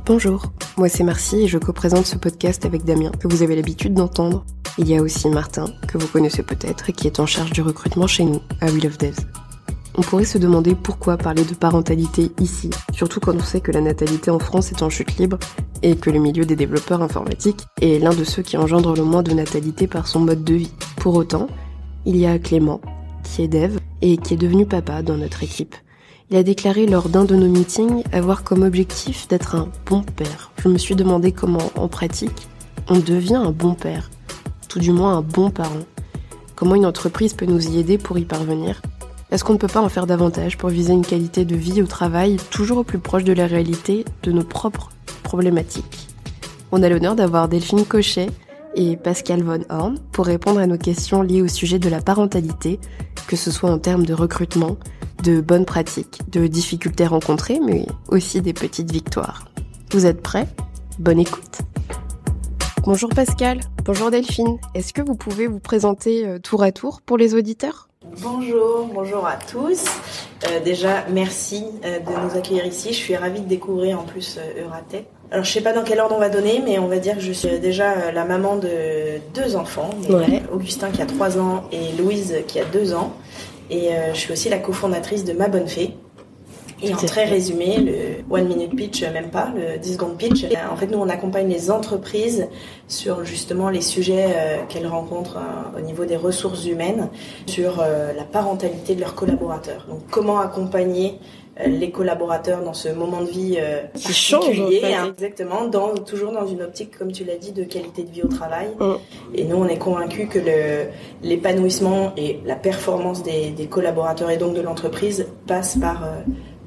Bonjour, moi c'est Marcy et je co-présente ce podcast avec Damien, que vous avez l'habitude d'entendre. Il y a aussi Martin, que vous connaissez peut-être et qui est en charge du recrutement chez nous, à We Love Devs. On pourrait se demander pourquoi parler de parentalité ici, surtout quand on sait que la natalité en France est en chute libre et que le milieu des développeurs informatiques est l'un de ceux qui engendre le moins de natalité par son mode de vie. Pour autant, il y a Clément, qui est dev et qui est devenu papa dans notre équipe. Il a déclaré lors d'un de nos meetings avoir comme objectif d'être un bon père. Je me suis demandé comment, en pratique, on devient un bon père, tout du moins un bon parent. Comment une entreprise peut nous y aider pour y parvenir ? Est-ce qu'on ne peut pas en faire davantage pour viser une qualité de vie au travail toujours au plus proche de la réalité de nos propres problématiques ? On a l'honneur d'avoir Delphine Cochet et Pascal Von Horn pour répondre à nos questions liées au sujet de la parentalité, que ce soit en termes de recrutement, de bonnes pratiques, de difficultés rencontrées, mais aussi des petites victoires. Vous êtes prêts ? Bonne écoute. Bonjour Pascal, bonjour Delphine. Est-ce que vous pouvez vous présenter tour à tour pour les auditeurs ? Bonjour à tous. Déjà, merci de nous accueillir ici. Je suis ravie de découvrir en plus Euratech. Alors, je sais pas dans quel ordre on va donner, mais on va dire que je suis déjà la maman de 2 enfants. Ouais. Augustin qui a 3 ans et Louise qui a 2 ans. Et je suis aussi la cofondatrice de Ma Bonne Fée. Et en très résumé, le 1 minute pitch, même pas, le 10 secondes pitch. En fait, nous, on accompagne les entreprises sur justement les sujets qu'elles rencontrent au niveau des ressources humaines, sur la parentalité de leurs collaborateurs. Donc, comment accompagner les collaborateurs dans ce moment de vie qui change, en fait. Exactement, toujours dans une optique, comme tu l'as dit, de qualité de vie au travail. Et nous, on est convaincus que l'épanouissement et la performance des collaborateurs et donc de l'entreprise passe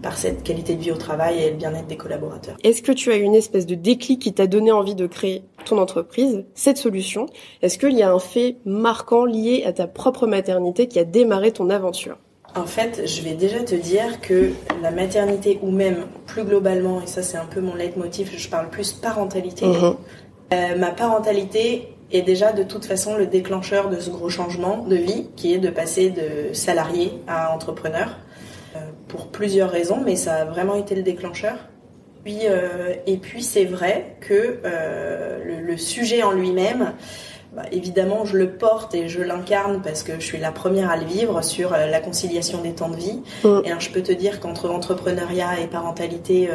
par cette qualité de vie au travail et le bien-être des collaborateurs. Est-ce que tu as eu une espèce de déclic qui t'a donné envie de créer ton entreprise, cette solution ? Est-ce qu'il y a un fait marquant lié à ta propre maternité qui a démarré ton aventure ? En fait, je vais déjà te dire que la maternité, ou même plus globalement, et ça c'est un peu mon leitmotiv, je parle plus parentalité, ma parentalité est déjà de toute façon le déclencheur de ce gros changement de vie, qui est de passer de salarié à entrepreneur, pour plusieurs raisons, mais ça a vraiment été le déclencheur. Et puis c'est vrai que le sujet en lui-même, évidemment, je le porte et je l'incarne parce que je suis la première à le vivre sur la conciliation des temps de vie. Et alors, je peux te dire qu'entre entrepreneuriat et parentalité,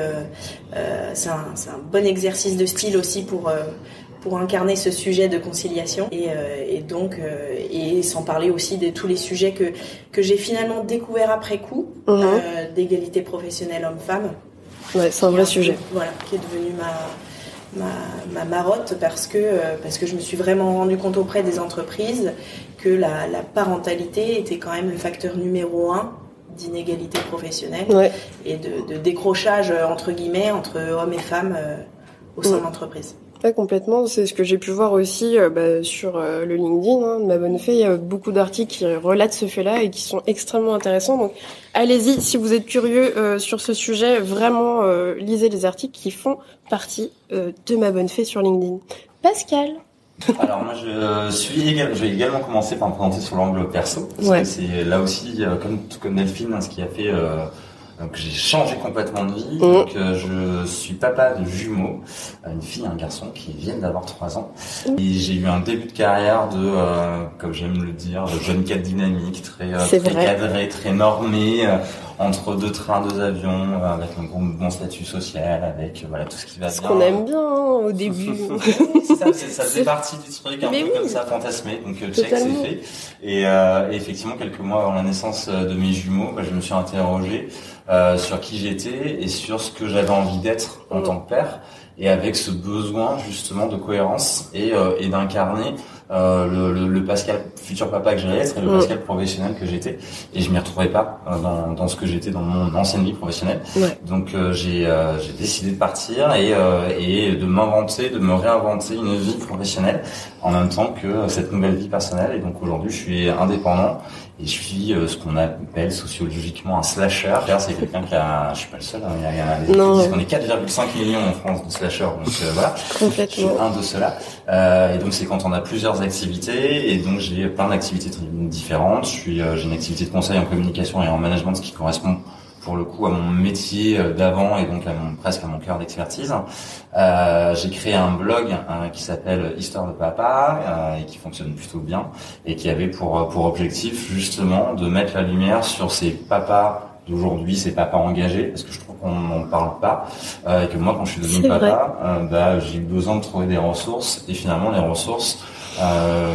c'est un bon exercice de style aussi pour incarner ce sujet de conciliation. Et donc, sans parler aussi de tous les sujets que j'ai finalement découvert après coup, d'égalité professionnelle homme-femme. Ouais, c'est un vrai sujet. Voilà, qui est devenu ma marotte parce que je me suis vraiment rendu compte auprès des entreprises que la parentalité était quand même le facteur numéro 1 d'inégalité professionnelle et de décrochage entre guillemets entre hommes et femmes au sein de l'entreprise. Ouais, complètement, c'est ce que j'ai pu voir aussi sur le LinkedIn de Ma Bonne Fée. Il y a beaucoup d'articles qui relatent ce fait-là et qui sont extrêmement intéressants. Donc allez-y, si vous êtes curieux sur ce sujet, vraiment lisez les articles qui font partie de Ma Bonne Fée sur LinkedIn. Pascal. Alors moi je vais également commencer par me présenter sur l'angle perso, parce que c'est là aussi comme Delphine, ce qui a fait donc j'ai changé complètement de vie. Donc je suis papa de jumeaux, une fille et un garçon qui viennent d'avoir 3 ans. Et j'ai eu un début de carrière comme j'aime le dire, de jeune cadre dynamique, très cadré, très normé, entre 2 trains, 2 avions, avec un bon statut social, avec tout ce qui va bien. Ce qu'on aime bien au début. ça faisait partie du truc un peu comme ça, fantasmé. Donc check, c'est fait. Et effectivement, quelques mois avant la naissance de mes jumeaux, je me suis interrogé sur qui j'étais et sur ce que j'avais envie d'être en tant que père, et avec ce besoin justement de cohérence et d'incarner le Pascal futur papa que j'allais être et le Pascal professionnel que j'étais, et je m'y retrouvais pas dans ce que j'étais dans mon ancienne vie professionnelle. Donc j'ai décidé de partir et de me réinventer une vie professionnelle en même temps que cette nouvelle vie personnelle. Et donc aujourd'hui je suis indépendant et je suis ce qu'on appelle sociologiquement un slasher. C'est quelqu'un je suis pas le seul, il y a des gens qui disent qu'on est 4,5 millions en France de slashers, donc voilà. Complètement. Je suis un de ceux-là. Et donc c'est quand on a plusieurs activités, et donc j'ai plein d'activités différentes. J'ai une activité de conseil en communication et en management, ce qui correspond pour le coup à mon métier d'avant et donc presque à mon cœur d'expertise. J'ai créé un blog qui s'appelle Histoire de Papa et qui fonctionne plutôt bien et qui avait pour objectif justement de mettre la lumière sur ces papas d'aujourd'hui, ces papas engagés, parce que je trouve qu'on n'en parle pas, et que moi quand je suis devenu papa, j'ai eu besoin de trouver des ressources, et finalement les ressources,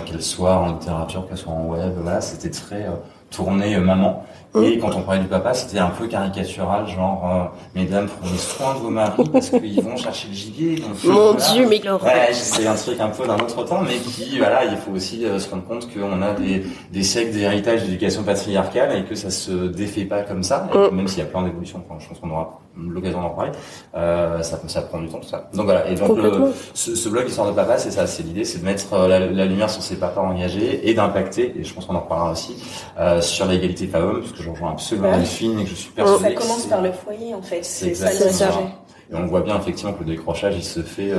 qu'elles soient en littérature, qu'elles soient en web, voilà, c'était très tourné maman. Et quand on parlait du papa, c'était un peu caricatural, genre mesdames, prenez soin de vos maris parce qu'ils vont chercher le gibier. Donc, Mon Dieu, mais c'est un truc un peu d'un autre temps, mais qui, voilà, il faut aussi se rendre compte qu'on a des siècles d'héritage d'éducation patriarcale et que ça se défait pas comme ça. Et que même s'il y a plein d'évolutions, je pense qu'on aura l'occasion d'en parler, ça prend du temps tout ça. Donc voilà. Et donc ce blog Histoire de Papa, c'est ça, c'est l'idée, c'est de mettre la lumière sur ces papas engagés et d'impacter, et je pense qu'on en reparlera aussi, sur l'égalité femmes-hommes, parce que je rejoins absolument Delphine et que je suis persuadé. Ça commence par le foyer en fait, c'est ça le sujet. Et on voit bien effectivement que le décrochage, il se fait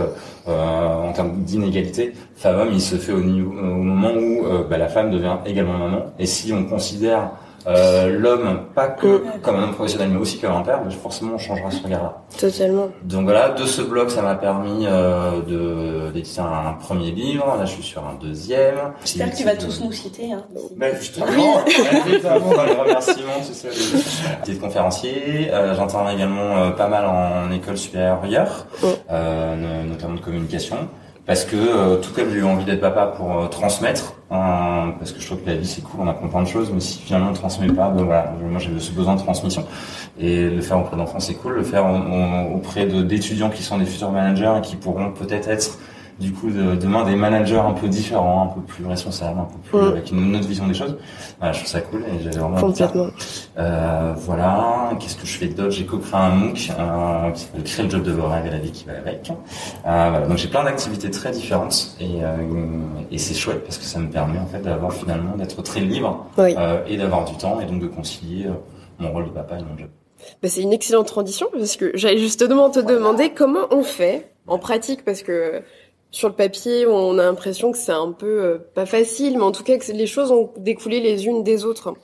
en termes d'inégalité femmes-hommes, il se fait au moment où la femme devient également maman. Et si on considère l'homme pas que comme un homme professionnel mais aussi comme un père, forcément on changera ce regard-là. Totalement. Donc voilà, de ce blog ça m'a permis d'éditer un premier livre. Là je suis sur un deuxième. J'espère que tu vas tous nous citer. Hein. Justement, évidemment dans les remerciements, tu sais, j'étais conférencier. J'interviens également pas mal en école supérieure, notamment de communication. Parce que tout comme j'ai eu envie d'être papa pour transmettre, parce que je trouve que la vie c'est cool, on apprend plein de choses, mais si finalement on ne transmet pas, voilà, moi j'ai ce besoin de transmission. Et le faire auprès d'enfants c'est cool, le faire auprès d'étudiants qui sont des futurs managers et qui pourront peut-être être du coup demain des managers un peu différents, un peu plus responsables, un peu plus avec une autre vision des choses. Voilà, je trouve ça cool et j'avais vraiment envie de faire. Voilà, qu'est-ce que je fais d'autre? J'ai co-créé un MOOC qui s'appelle Créer le job de vos rêves et la vie qui va avec. Voilà, donc j'ai plein d'activités très différentes et c'est chouette parce que ça me permet en fait d'avoir finalement d'être très libre et d'avoir du temps et donc de concilier mon rôle de papa et mon job. C'est une excellente transition parce que j'allais justement te demander comment on fait en pratique, parce que sur le papier, on a l'impression que c'est un peu pas facile, mais en tout cas que les choses ont découlé les unes des autres.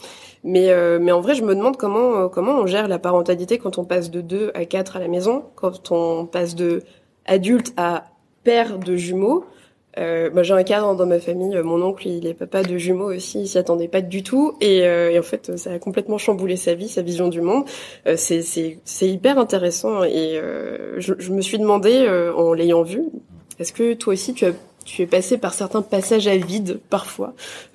Mais en vrai, je me demande comment on gère la parentalité quand on passe de 2 à 4 à la maison, quand on passe de adulte à père de jumeaux. Moi, j'ai un cadre dans ma famille. Mon oncle, il est papa de jumeaux aussi. Il s'y attendait pas du tout. Et en fait, ça a complètement chamboulé sa vie, sa vision du monde. C'est hyper intéressant. Et je me suis demandé, en l'ayant vu, est-ce que toi aussi, tu es passé par certains passages à vide, parfois,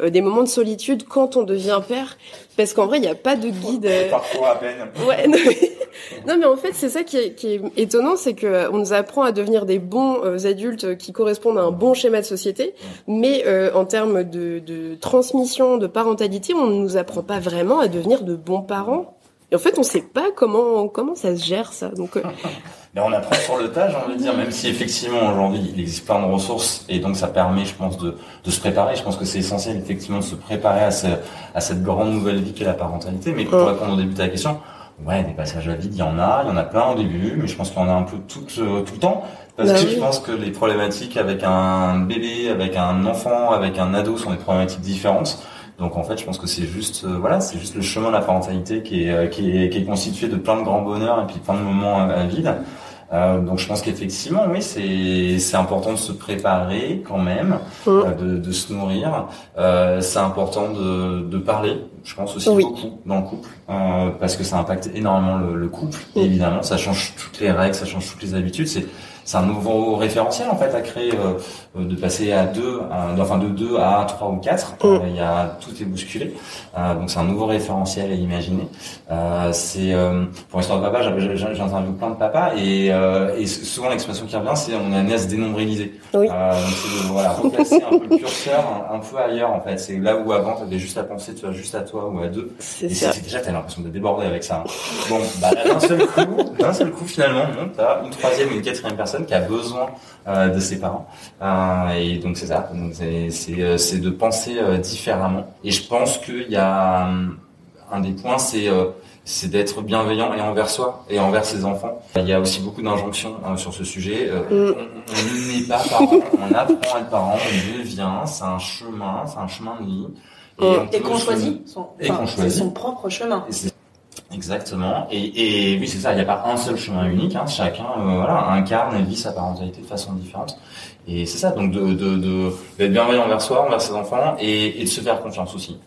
des moments de solitude quand on devient père? Parce qu'en vrai, il n'y a pas de guide. Parfois à peine. Ouais. Non, mais en fait, c'est ça qui est étonnant, c'est que on nous apprend à devenir des bons adultes qui correspondent à un bon schéma de société, mais en termes de transmission, de parentalité, on ne nous apprend pas vraiment à devenir de bons parents. Et en fait, on sait pas comment ça se gère, ça. Donc, mais on apprend sur le tas, j'ai envie de dire, même si effectivement aujourd'hui il existe plein de ressources et donc ça permet, je pense, de se préparer. Je pense que c'est essentiel effectivement de se préparer à cette grande nouvelle vie qu'est la parentalité. Mais pour répondre au début de ta question, des passages à vide, il y en a plein au début, mais je pense qu'il y en a un peu tout le temps. Parce que je pense que les problématiques avec un bébé, avec un enfant, avec un ado sont des problématiques différentes. Donc en fait, je pense que c'est juste c'est juste le chemin de la parentalité qui est constitué de plein de grands bonheurs et puis plein de moments à vide. Donc je pense qu'effectivement, oui, c'est important de se préparer quand même, de se nourrir. C'est important de parler, je pense aussi beaucoup dans le couple, parce que ça impacte énormément le couple. Et évidemment, ça change toutes les règles, ça change toutes les habitudes. C'est un nouveau référentiel en fait à créer, de passer de 2 à 3 ou 4. Tout est bousculé. Donc c'est un nouveau référentiel à imaginer. Pour l'histoire de papa, j'ai interviewé plein de papas et souvent l'expression qui revient, c'est on est amené à se dénombriliser. Donc c'est de replacer un peu le curseur un peu ailleurs en fait. C'est là où avant t'avais juste à penser, tu vois, juste à toi ou à deux. C'est déjà t'as l'impression de déborder avec ça. Bon, d'un seul coup finalement, t'as une troisième ou une quatrième personne qui a besoin de ses parents. Et donc c'est ça. Donc c'est de penser différemment. Et je pense qu'il y a un des points, c'est d'être bienveillant et envers soi et envers ses enfants. Il y a aussi beaucoup d'injonctions sur ce sujet. On n'est pas parent, on apprend à être parent, on devient. C'est un chemin de vie. Et qu'on choisit. C'est son propre chemin. Exactement. Et oui, c'est ça. Il n'y a pas un seul chemin unique. Hein. Chacun, incarne et vit sa parentalité de façon différente. Et c'est ça. Donc d'être bienveillant envers soi, envers ses enfants, et de se faire confiance aussi.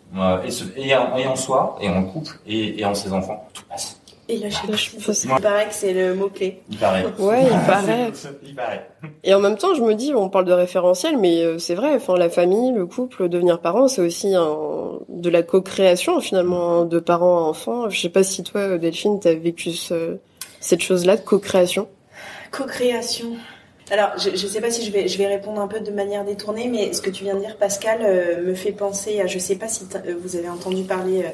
Et en soi, et en couple, et en ses enfants, tout passe. Et lâcher prise. Il paraît que c'est le mot-clé. Il paraît. Ouais, il paraît. Il paraît. Et en même temps, je me dis, on parle de référentiel, mais c'est vrai, enfin, la famille, le couple, devenir parent, c'est aussi de la co-création, finalement, de parents à enfants. Je sais pas si toi, Delphine, t'as vécu cette chose-là de co-création. Co-création. Alors, je sais pas si je vais répondre un peu de manière détournée, mais ce que tu viens de dire, Pascal, me fait penser à, je sais pas si vous avez entendu parler,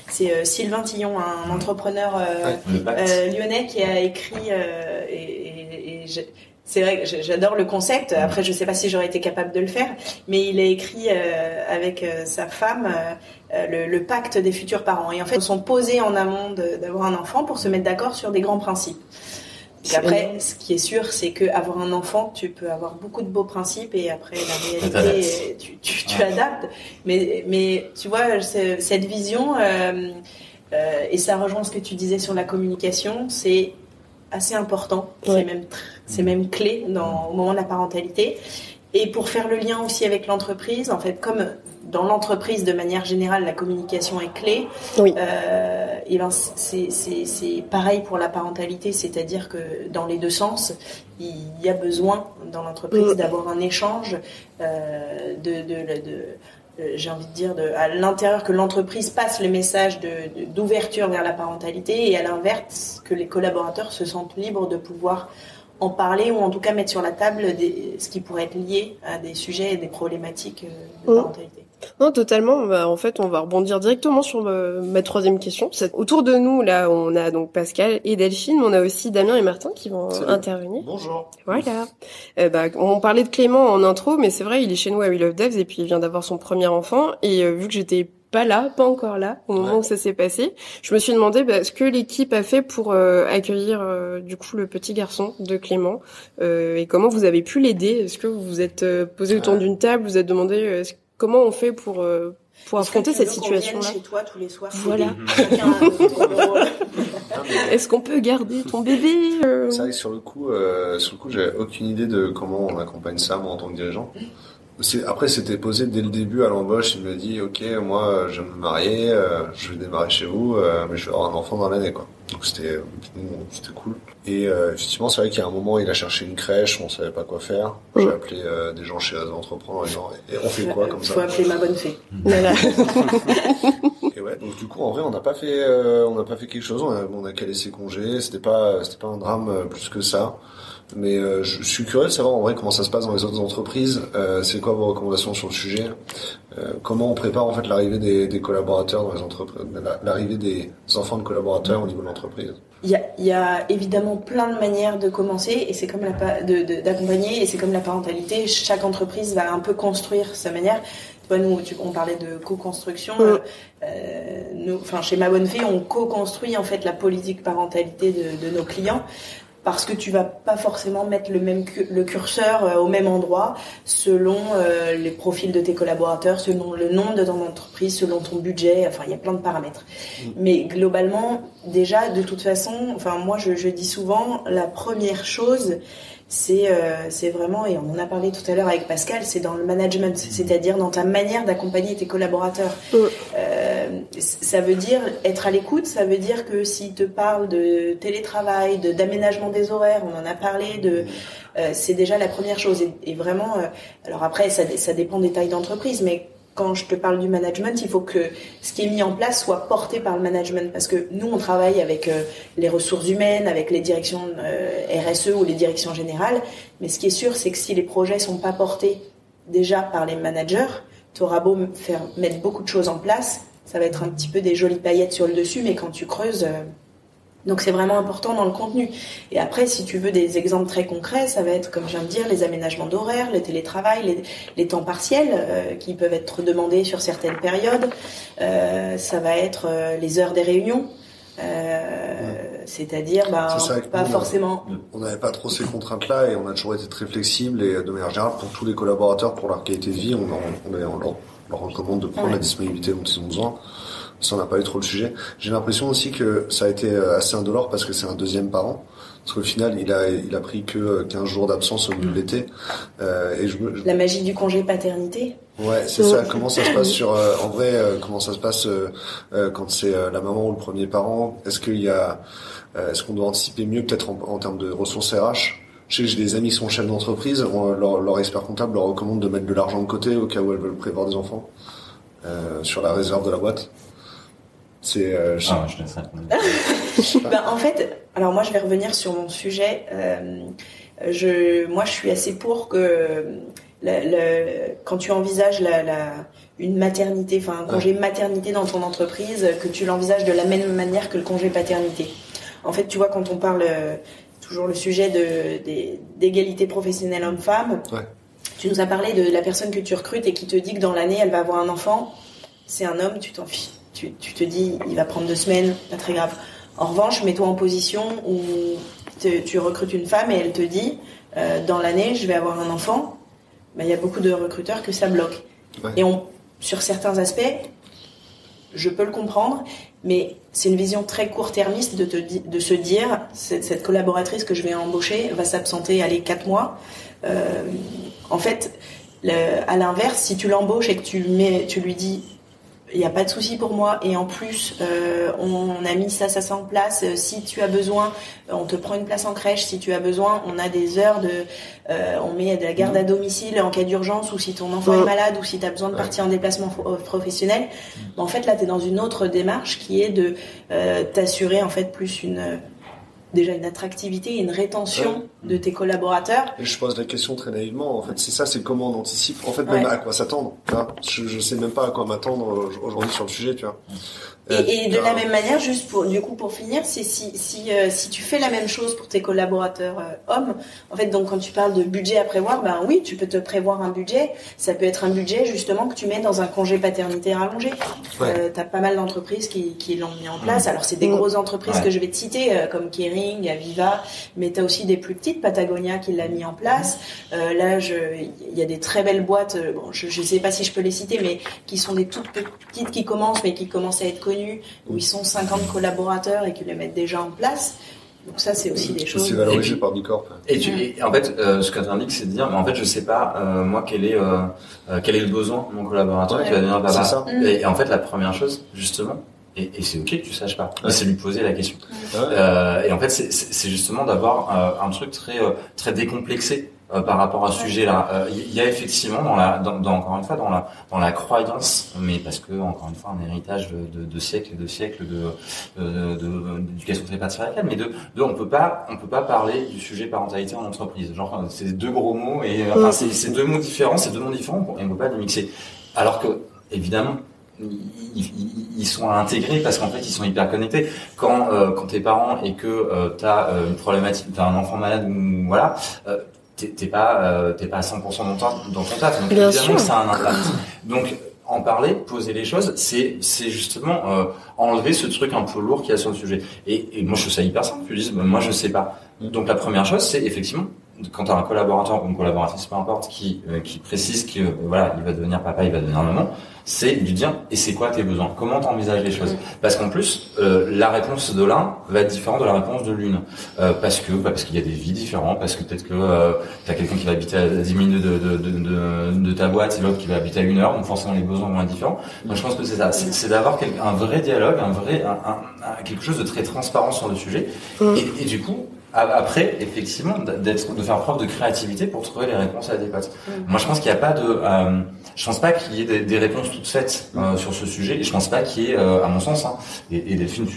c'est Sylvain Tillon, un entrepreneur lyonnais qui a écrit, c'est vrai que j'adore le concept. Après, je sais pas si j'aurais été capable de le faire, mais il a écrit avec sa femme le pacte des futurs parents. Et en fait, ils sont posés en amont d'avoir un enfant pour se mettre d'accord sur des grands principes. Et après, ce qui est sûr, c'est que avoir un enfant, tu peux avoir beaucoup de beaux principes et après la réalité, tu adaptes. Mais tu vois, cette vision et ça rejoint ce que tu disais sur la communication, c'est assez important. Ouais. C'est même clé au moment de la parentalité. Et pour faire le lien aussi avec l'entreprise, en fait, comme dans l'entreprise de manière générale, la communication est clé. Oui. Et ben c'est pareil pour la parentalité, c'est-à-dire que dans les deux sens, il y a besoin dans l'entreprise d'avoir un échange, j'ai envie de dire à l'intérieur, que l'entreprise passe le message d'ouverture vers la parentalité, et à l'inverse, que les collaborateurs se sentent libres de pouvoir en parler, ou en tout cas mettre sur la table ce qui pourrait être lié à des sujets et des problématiques de parentalité. Non, totalement. Bah, en fait, on va rebondir directement sur ma troisième question. Autour de nous, là, on a donc Pascal et Delphine, mais on a aussi Damien et Martin qui vont intervenir. Bonjour. Voilà. On parlait de Clément en intro, mais c'est vrai, il est chez nous à We Love Devs et puis il vient d'avoir son premier enfant. Et vu que j'étais pas encore là, au moment où ça s'est passé, je me suis demandé ce que l'équipe a fait pour accueillir du coup le petit garçon de Clément, et comment vous avez pu l'aider. Est-ce que vous vous êtes posé autour d'une table, vous êtes demandé comment on fait pour affronter cette situation-là. Chez toi tous les soirs. Voilà. Est-ce qu'on peut garder ton bébé C'est vrai que sur le coup, j'avais aucune idée de comment on accompagne ça, moi, en tant que dirigeant. Après, c'était posé dès le début à l'embauche. Il me dit, ok, moi, je vais me marier, je vais démarrer chez vous, mais je vais avoir un enfant dans l'année, quoi. Donc c'était cool. Et effectivement, c'est vrai qu'il y a un moment, il a cherché une crèche, on savait pas quoi faire. J'ai appelé des gens chez Réseau Entreprendre en disant, et on fait quoi comme ça? Faut appeler ma bonne fée. Voilà. Et ouais, donc du coup, en vrai, on n'a pas fait quelque chose. On a calé ses congés. C'était pas un drame plus que ça. Mais je suis curieux de savoir en vrai comment ça se passe dans les autres entreprises. C'est quoi vos recommandations sur le sujet? Comment on prépare en fait l'arrivée des collaborateurs dans les entreprises, l'arrivée des enfants de collaborateurs au niveau de l'entreprise? Il y a évidemment plein de manières de commencer, et c'est comme d'accompagner, et c'est comme la parentalité. Chaque entreprise va un peu construire sa manière. Nous, on parlait de co-construction. Chez Ma Bonne Fée, on co-construit en fait la politique parentalité de nos clients. Parce que tu vas pas forcément mettre le curseur au même endroit selon les profils de tes collaborateurs, selon le nom de ton entreprise, selon ton budget. Enfin, il y a plein de paramètres. Mais globalement, déjà, de toute façon, moi, je dis souvent, la première chose, c'est vraiment, et on en a parlé tout à l'heure avec Pascal, c'est dans le management, c'est-à-dire dans ta manière d'accompagner tes collaborateurs. Ça veut dire être à l'écoute, ça veut dire que s'ils te parlent de télétravail, d'aménagement des horaires, on en a parlé, c'est déjà la première chose. Et vraiment, alors après, ça dépend des tailles d'entreprise, mais quand je te parle du management, il faut que ce qui est mis en place soit porté par le management, parce que nous, on travaille avec les ressources humaines, avec les directions RSE ou les directions générales, mais ce qui est sûr, c'est que si les projets sont pas portés déjà par les managers, tu auras beau mettre beaucoup de choses en place, ça va être un petit peu des jolies paillettes sur le dessus, mais quand tu creuses... Donc c'est vraiment important dans le contenu. Et après, si tu veux des exemples très concrets, ça va être, comme je viens de dire, les aménagements d'horaires, le télétravail, les temps partiels qui peuvent être demandés sur certaines périodes. Ça va être les heures des réunions. C'est-à-dire, pas forcément... On n'avait pas trop ces contraintes-là, et on a toujours été très flexible, et de manière générale, pour tous les collaborateurs, pour leur qualité de vie, on leur recommande de prendre la disponibilité dont ils ont besoin. ça on n'a pas eu trop le sujet. J'ai l'impression aussi que ça a été assez indolore parce que c'est un deuxième parent. Parce qu'au final, il a pris que 15 jours d'absence au milieu de l'été. La magie du congé paternité. Ouais, c'est ça. Comment ça se passe en vrai, comment ça se passe quand c'est la maman ou le premier parent? Est-ce qu'on doit anticiper mieux peut-être en termes de ressources RH? Je sais que j'ai des amis qui sont chefs d'entreprise, leur expert comptable leur recommande de mettre de l'argent de côté au cas où elles veulent prévoir des enfants sur la réserve de la boîte. Je laisserai répondre. En fait, alors moi je vais revenir sur mon sujet. Moi je suis assez pour que quand tu envisages une maternité, enfin un congé maternité dans ton entreprise, que tu l'envisages de la même manière que le congé paternité. En fait, tu vois, quand on parle toujours le sujet d'égalité professionnelle homme-femme, ouais. Tu nous as parlé de la personne que tu recrutes et qui te dit que dans l'année elle va avoir un enfant. C'est un homme, tu t'en fiches. Tu te dis, il va prendre 2 semaines, pas très grave. En revanche, mets-toi en position où tu recrutes une femme et elle te dit, dans l'année, je vais avoir un enfant. Il y a beaucoup de recruteurs que ça bloque. Ouais. Et sur certains aspects, je peux le comprendre, mais c'est une vision très court-termiste de se dire, cette collaboratrice que je vais embaucher va s'absenter, 4 mois. En fait, à l'inverse, si tu l'embauches et que tu lui dis, il n'y a pas de souci pour moi et en plus on a mis ça en place, si tu as besoin on te prend une place en crèche, si tu as besoin on a des heures on met de la garde à domicile en cas d'urgence ou si ton enfant est malade ou si tu as besoin de partir en déplacement professionnel. En fait là tu es dans une autre démarche qui est de t'assurer en fait plus déjà une attractivité et une rétention de tes collaborateurs. Et je pose la question très naïvement, en fait, c'est comment on anticipe, en fait, même à quoi s'attendre, tu vois. Je sais même pas à quoi m'attendre aujourd'hui sur le sujet, tu vois. Et de la même manière, juste pour finir, c'est si tu fais la même chose pour tes collaborateurs hommes, en fait, donc quand tu parles de budget à prévoir, ben oui, tu peux te prévoir un budget. Ça peut être un budget justement que tu mets dans un congé paternité rallongé. Ouais. T'as pas mal d'entreprises qui l'ont mis en place. Alors c'est des grosses entreprises que je vais te citer, comme Kering, Aviva, mais t'as aussi des plus petites, Patagonia qui l'a mis en place. Là, il y a des très belles boîtes. Bon, je sais pas si je peux les citer, mais qui sont des toutes petites qui commencent à être connues, où ils sont 50 collaborateurs et qui les mettent déjà en place. Donc ça, c'est aussi des choses. C'est valorisé par Bicorp. Et en fait, ce que tu indiques, c'est de dire, mais en fait, je sais pas, moi, quel est le besoin de mon collaborateur qui va devenir papa. C'est ça. Et en fait, la première chose, justement, et c'est ok que tu saches pas, c'est lui poser la question. Et en fait, c'est justement d'avoir un truc très décomplexé. Par rapport à ce sujet-là, il y a effectivement encore une fois dans la croyance, mais parce que encore une fois un héritage de siècles d'éducation très patriarcale, mais on peut pas parler du sujet parentalité en entreprise. Genre c'est 2 gros mots et c'est 2 mots différents, et on peut pas les mixer. Alors que évidemment ils sont intégrés parce qu'en fait ils sont hyper connectés. Quand t'es parent et que t'as une problématique, t'as un enfant malade ou voilà. T'es pas à 100% dans ton taf, donc bien évidemment sûr. que ça a un impact. Donc en parler, poser les choses, c'est justement enlever ce truc un peu lourd qu'il y a sur le sujet. Et moi je trouve ça hyper simple. Tu dis moi je sais pas. Donc la première chose c'est effectivement quand t'as un collaborateur ou une collaboratrice peu importe qui précise que voilà il va devenir papa, il va devenir maman, c'est de dire et c'est quoi tes besoins, comment t'envisages les choses, parce qu'en plus la réponse de l'un va être différente de la réponse de l'une, parce qu'il y a des vies différentes, parce que peut-être que t'as quelqu'un qui va habiter à 10 minutes de ta boîte et l'autre qui va habiter à 1 heure, donc forcément les besoins vont être différents. Moi je pense que c'est ça, c'est d'avoir un vrai dialogue, quelque chose de très transparent sur le sujet, et du coup après, effectivement, de faire preuve de créativité pour trouver les réponses adéquates. Moi, je pense qu'il n'y a pas je pense pas qu'il y ait des réponses toutes faites sur ce sujet, et je pense pas qu'il y ait, à mon sens, et Delphine,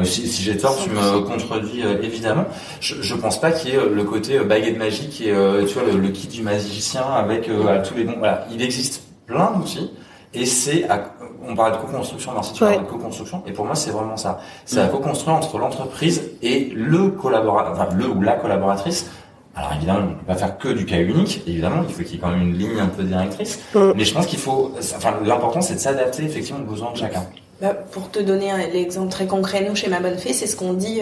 si j'ai tort, tu me contredis évidemment. Je pense pas qu'il y ait le côté baguette magique et tu vois le kit du magicien avec tous les bons. Voilà, il existe plein d'outils. Et on parlait de co-construction, merci, tu parlais de co-construction, et pour moi c'est vraiment ça. C'est à co-construire entre l'entreprise et le collaborateur, enfin le ou la collaboratrice. Alors évidemment, on ne peut pas faire que du cas unique, évidemment, il faut qu'il y ait quand même une ligne un peu directrice, mais je pense l'important c'est de s'adapter effectivement aux besoins de chacun. Pour te donner l'exemple très concret, nous chez Ma Bonne Fée, c'est ce qu'on dit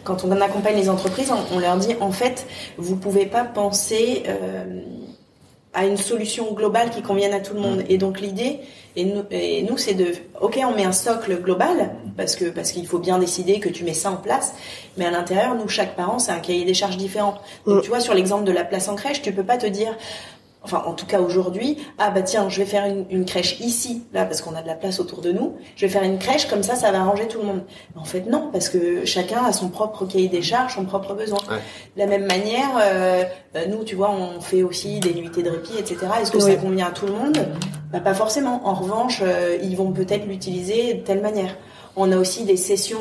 quand on accompagne les entreprises, on leur dit en fait, vous pouvez pas penser à une solution globale qui convienne à tout le monde. Et donc l'idée, et nous c'est ok, on met un socle global parce qu'il faut bien décider que tu mets ça en place, mais à l'intérieur, nous, chaque parent, c'est un cahier des charges différent. Donc tu vois, sur l'exemple de la place en crèche, tu peux pas te dire, enfin en tout cas aujourd'hui, tiens, je vais faire une crèche ici, là, parce qu'on a de la place autour de nous, je vais faire une crèche comme ça va arranger tout le monde. Mais en fait non, parce que chacun a son propre cahier des charges, son propre besoin. De la même manière, nous, tu vois, on fait aussi des nuitées de répit, etc. Est-ce que ça convient à tout le monde ? Pas forcément. En revanche, ils vont peut-être l'utiliser de telle manière. On a aussi des sessions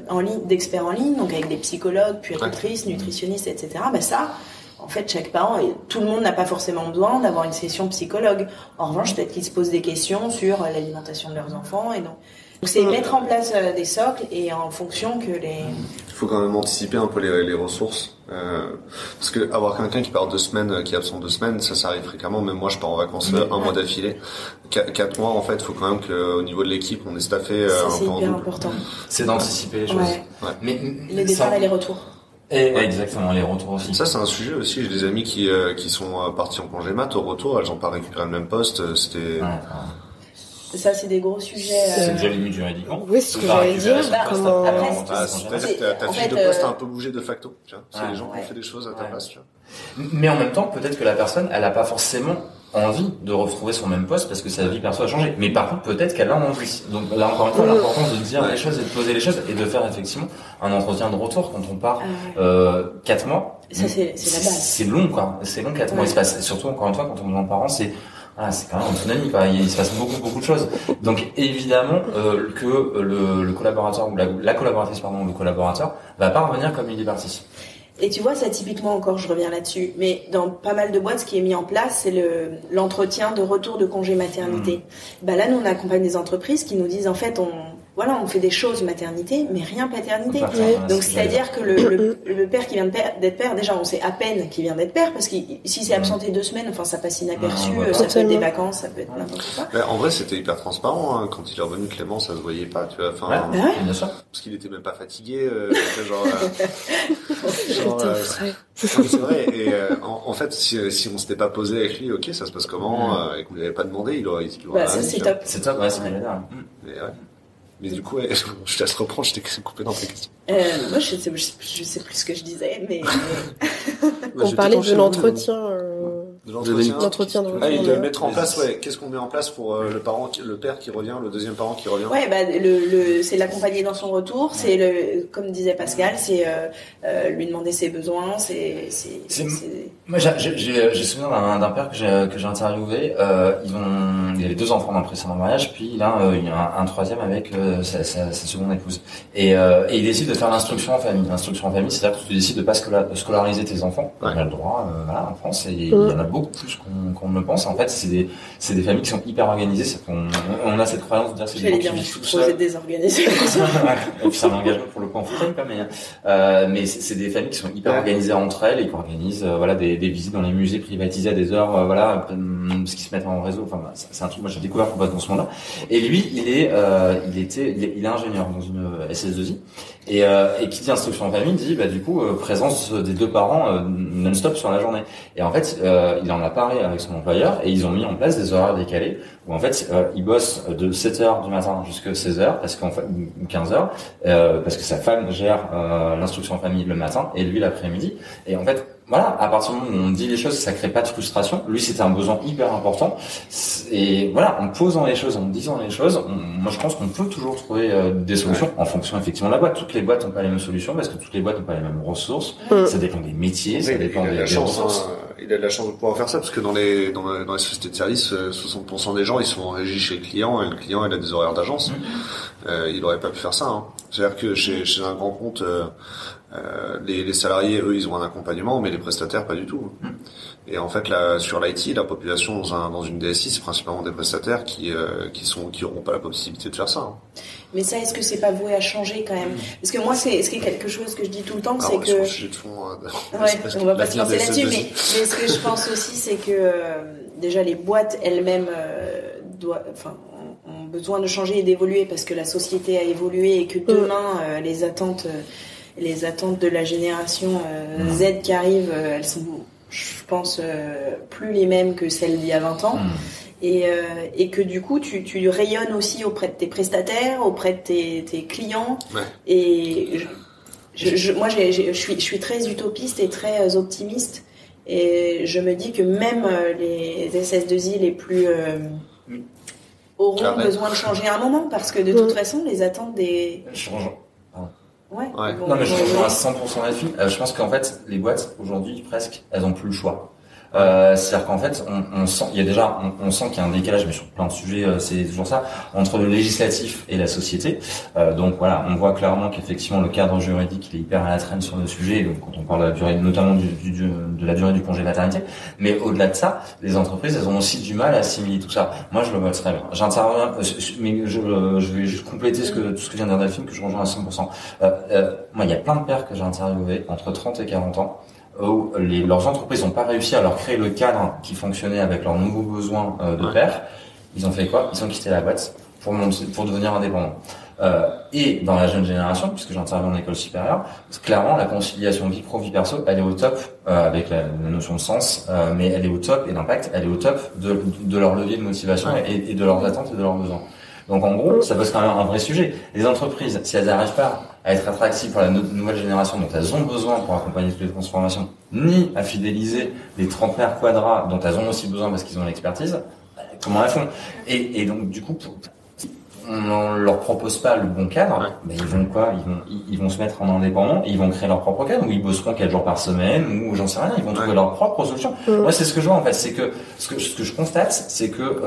en ligne, d'experts en ligne, donc avec des psychologues, puéricultrices, nutritionnistes, etc. Ça, en fait, chaque parent, tout le monde n'a pas forcément besoin d'avoir une session psychologue. En revanche, peut-être qu'ils se posent des questions sur l'alimentation de leurs enfants. Et donc c'est mettre en place des socles et en fonction que les... Il faut quand même anticiper un peu les ressources. Parce que avoir quelqu'un qui part 2 semaines, qui est absent 2 semaines, ça arrive fréquemment. Même moi, je pars en vacances un mois d'affilée. 4 mois, en fait, il faut quand même qu'au niveau de l'équipe, on est staffé ça, un c'est peu en hyper double. important. C'est d'anticiper les choses. Mais les départs et les retours. Exactement, les retours aussi. Ça, c'est un sujet aussi. J'ai des amis qui sont partis en congé mat. Au retour, elles n'ont pas récupéré le même poste. C'était... Ça, c'est des gros sujets. C'est déjà limite juridique. Oui, c'est ce que j'allais dire. C'est-à-dire que ta fiche de poste a un peu bougé de facto. Tu vois. C'est les gens qui ont fait des choses à ta place. Tu vois. Mais en même temps, peut-être que la personne, elle n'a pas forcément envie de retrouver son même poste parce que sa vie perso a changé. Mais par contre, peut-être qu'elle a envie. Donc là, encore une fois, l'importance de dire les choses et de poser les choses et de faire effectivement un entretien de retour quand on part 4 mois. Ça, c'est la base. C'est long, quoi. C'est long, 4 mois. Il se passe, surtout, encore une fois, quand on est parent, c'est quand même un tsunami, quoi. Il se passe beaucoup de choses. Donc, évidemment, que le collaborateur ou la collaboratrice, ou le collaborateur va pas revenir comme il est parti. Et tu vois, ça typiquement encore, je reviens là-dessus, mais dans pas mal de boîtes, ce qui est mis en place, c'est l'entretien de retour de congé maternité. Là, nous, on accompagne des entreprises qui nous disent, en fait, on fait des choses maternité, mais rien paternité. Donc, c'est-à-dire que le père qui vient d'être père, déjà, on sait à peine qu'il vient d'être père, parce que si c'est absenté 2 semaines, ça passe inaperçu, ça peut être des vacances, ça peut être n'importe quoi. En vrai, c'était hyper transparent, hein. Quand il est revenu, Clément, ça se voyait pas, tu vois. Bien sûr. Parce qu'il était même pas fatigué, c'est vrai. Et en fait, si on s'était pas posé avec lui, ok, ça se passe comment, et qu'on lui avait pas demandé, il aurait ça, c'est top. C'est top, c'est bien. Mais du coup, je te laisse reprendre, je t'ai coupé dans tes questions. Moi, je sais plus ce que je disais, mais... On parlait de l'entretien. De l'entretien de retour. Et de mettre en place, qu'est-ce qu'on met en place pour le père qui revient, le deuxième parent qui revient? C'est l'accompagner dans son retour, c'est comme disait Pascal, c'est lui demander ses besoins, Moi, j'ai souvenir d'un père que j'ai interviewé, il avait 2 enfants dans le précédent mariage, puis il a un troisième avec sa seconde épouse. Et il décide de faire l'instruction en famille. L'instruction en famille, c'est-à-dire que tu décides de pas scolariser tes enfants. On a le droit, en France, et il y en a beaucoup plus qu'on ne le pense. En fait, c'est des familles qui sont hyper organisées. C'est on a cette croyance de dire que c'est des gens qui vivent tout seuls. Désorganisé. Et puis c'est un engagement pour le coup en full-time, mais c'est des familles qui sont hyper organisées entre elles et qui organisent des visites dans les musées privatisés à des heures, ce qui se met en réseau. Enfin, c'est un truc, moi j'ai découvert complètement ce monde-là. Et lui, il est ingénieur dans une SS2I. Et qui dit instruction en famille dit du coup présence des 2 parents non-stop sur la journée. Et en fait il en a parlé avec son employeur et ils ont mis en place des horaires décalés où en fait il bosse de 7h du matin jusqu'à 16h parce qu'en fait, ou 15h parce que sa femme gère l'instruction en famille le matin et lui l'après-midi. Et en fait à partir du moment où on dit les choses, ça crée pas de frustration. Lui, c'était un besoin hyper important. Et en posant les choses, en disant les choses, moi je pense qu'on peut toujours trouver des solutions en fonction effectivement de la boîte. Toutes les boîtes n'ont pas les mêmes solutions parce que toutes les boîtes n'ont pas les mêmes ressources. Ça dépend des métiers, ça dépend des ressources. Il a de la chance de pouvoir faire ça parce que dans les sociétés de services, 60% des gens ils sont en régie chez le client et le client il a des horaires d'agence. Il aurait pas pu faire ça. Hein. C'est-à-dire que chez un grand compte, les salariés eux ils ont un accompagnement, mais les prestataires pas du tout. Et en fait là sur l'IT, la population dans une DSI c'est principalement des prestataires qui auront pas la possibilité de faire ça. Hein. Mais ça, est-ce que c'est pas voué à changer quand même? Parce que moi, c'est quelque chose que je dis tout le temps, c'est que... on va pas se lancer là-dessus, mais ce que je pense aussi, c'est que déjà les boîtes elles-mêmes ont besoin de changer et d'évoluer parce que la société a évolué et que demain les attentes de la génération Z qui arrive, elles sont je pense, plus les mêmes que celles d'il y a 20 ans. Et que du coup, tu rayonnes aussi auprès de tes prestataires, auprès de tes clients. Ouais. Et moi, je suis très utopiste et très optimiste. Et je me dis que même les SS2I les plus auront besoin de changer à un moment, parce que de toute façon, les attentes des... Ouais. Non, mais je rejoins à 100% là-dessus. Je pense qu'en fait, les boîtes, aujourd'hui, presque, elles ont plus le choix. C'est-à-dire qu'en fait, on sent, il y a déjà, on sent qu'il y a un décalage, mais sur plein de sujets, c'est toujours ça, entre le législatif et la société. Donc voilà, on voit clairement qu'effectivement le cadre juridique il est hyper à la traîne sur le sujet. Donc quand on parle de la durée, notamment de la durée du congé maternité, mais au-delà de ça, les entreprises, elles ont aussi du mal à assimiler tout ça. Moi, je le vois très bien. J'interviens, mais je vais juste compléter tout ce que vient de dire Delphine, que je rejoins à 100%. Moi, il y a plein de pères que j'ai interviewés entre 30 et 40 ans. Où leurs entreprises n'ont pas réussi à leur créer le cadre qui fonctionnait avec leurs nouveaux besoins de père. Ils ont fait quoi? Ils ont quitté la boîte pour devenir indépendants. Et dans la jeune génération, puisque j'interviens en école supérieure, clairement la conciliation vie pro vie perso, elle est au top avec la notion de sens, mais elle est au top et d'impact, elle est au top de leur levier de motivation et de leurs attentes et de leurs besoins. Donc en gros, ça pose quand même un vrai sujet. Les entreprises, si elles n'arrivent pas à être attractives pour la nouvelle génération dont elles ont besoin pour accompagner toutes les transformations, ni à fidéliser les trentenaires quadras dont elles ont aussi besoin parce qu'ils ont l'expertise, comment elles font? Et donc du coup, on leur propose pas le bon cadre, mais ils vont quoi? Ils vont se mettre en indépendant et ils vont créer leur propre cadre, ou ils bosseront 4 jours par semaine, ou j'en sais rien, ils vont trouver leur propre solution. Moi, c'est ce que je vois, en fait, c'est que, ce que je constate, c'est que,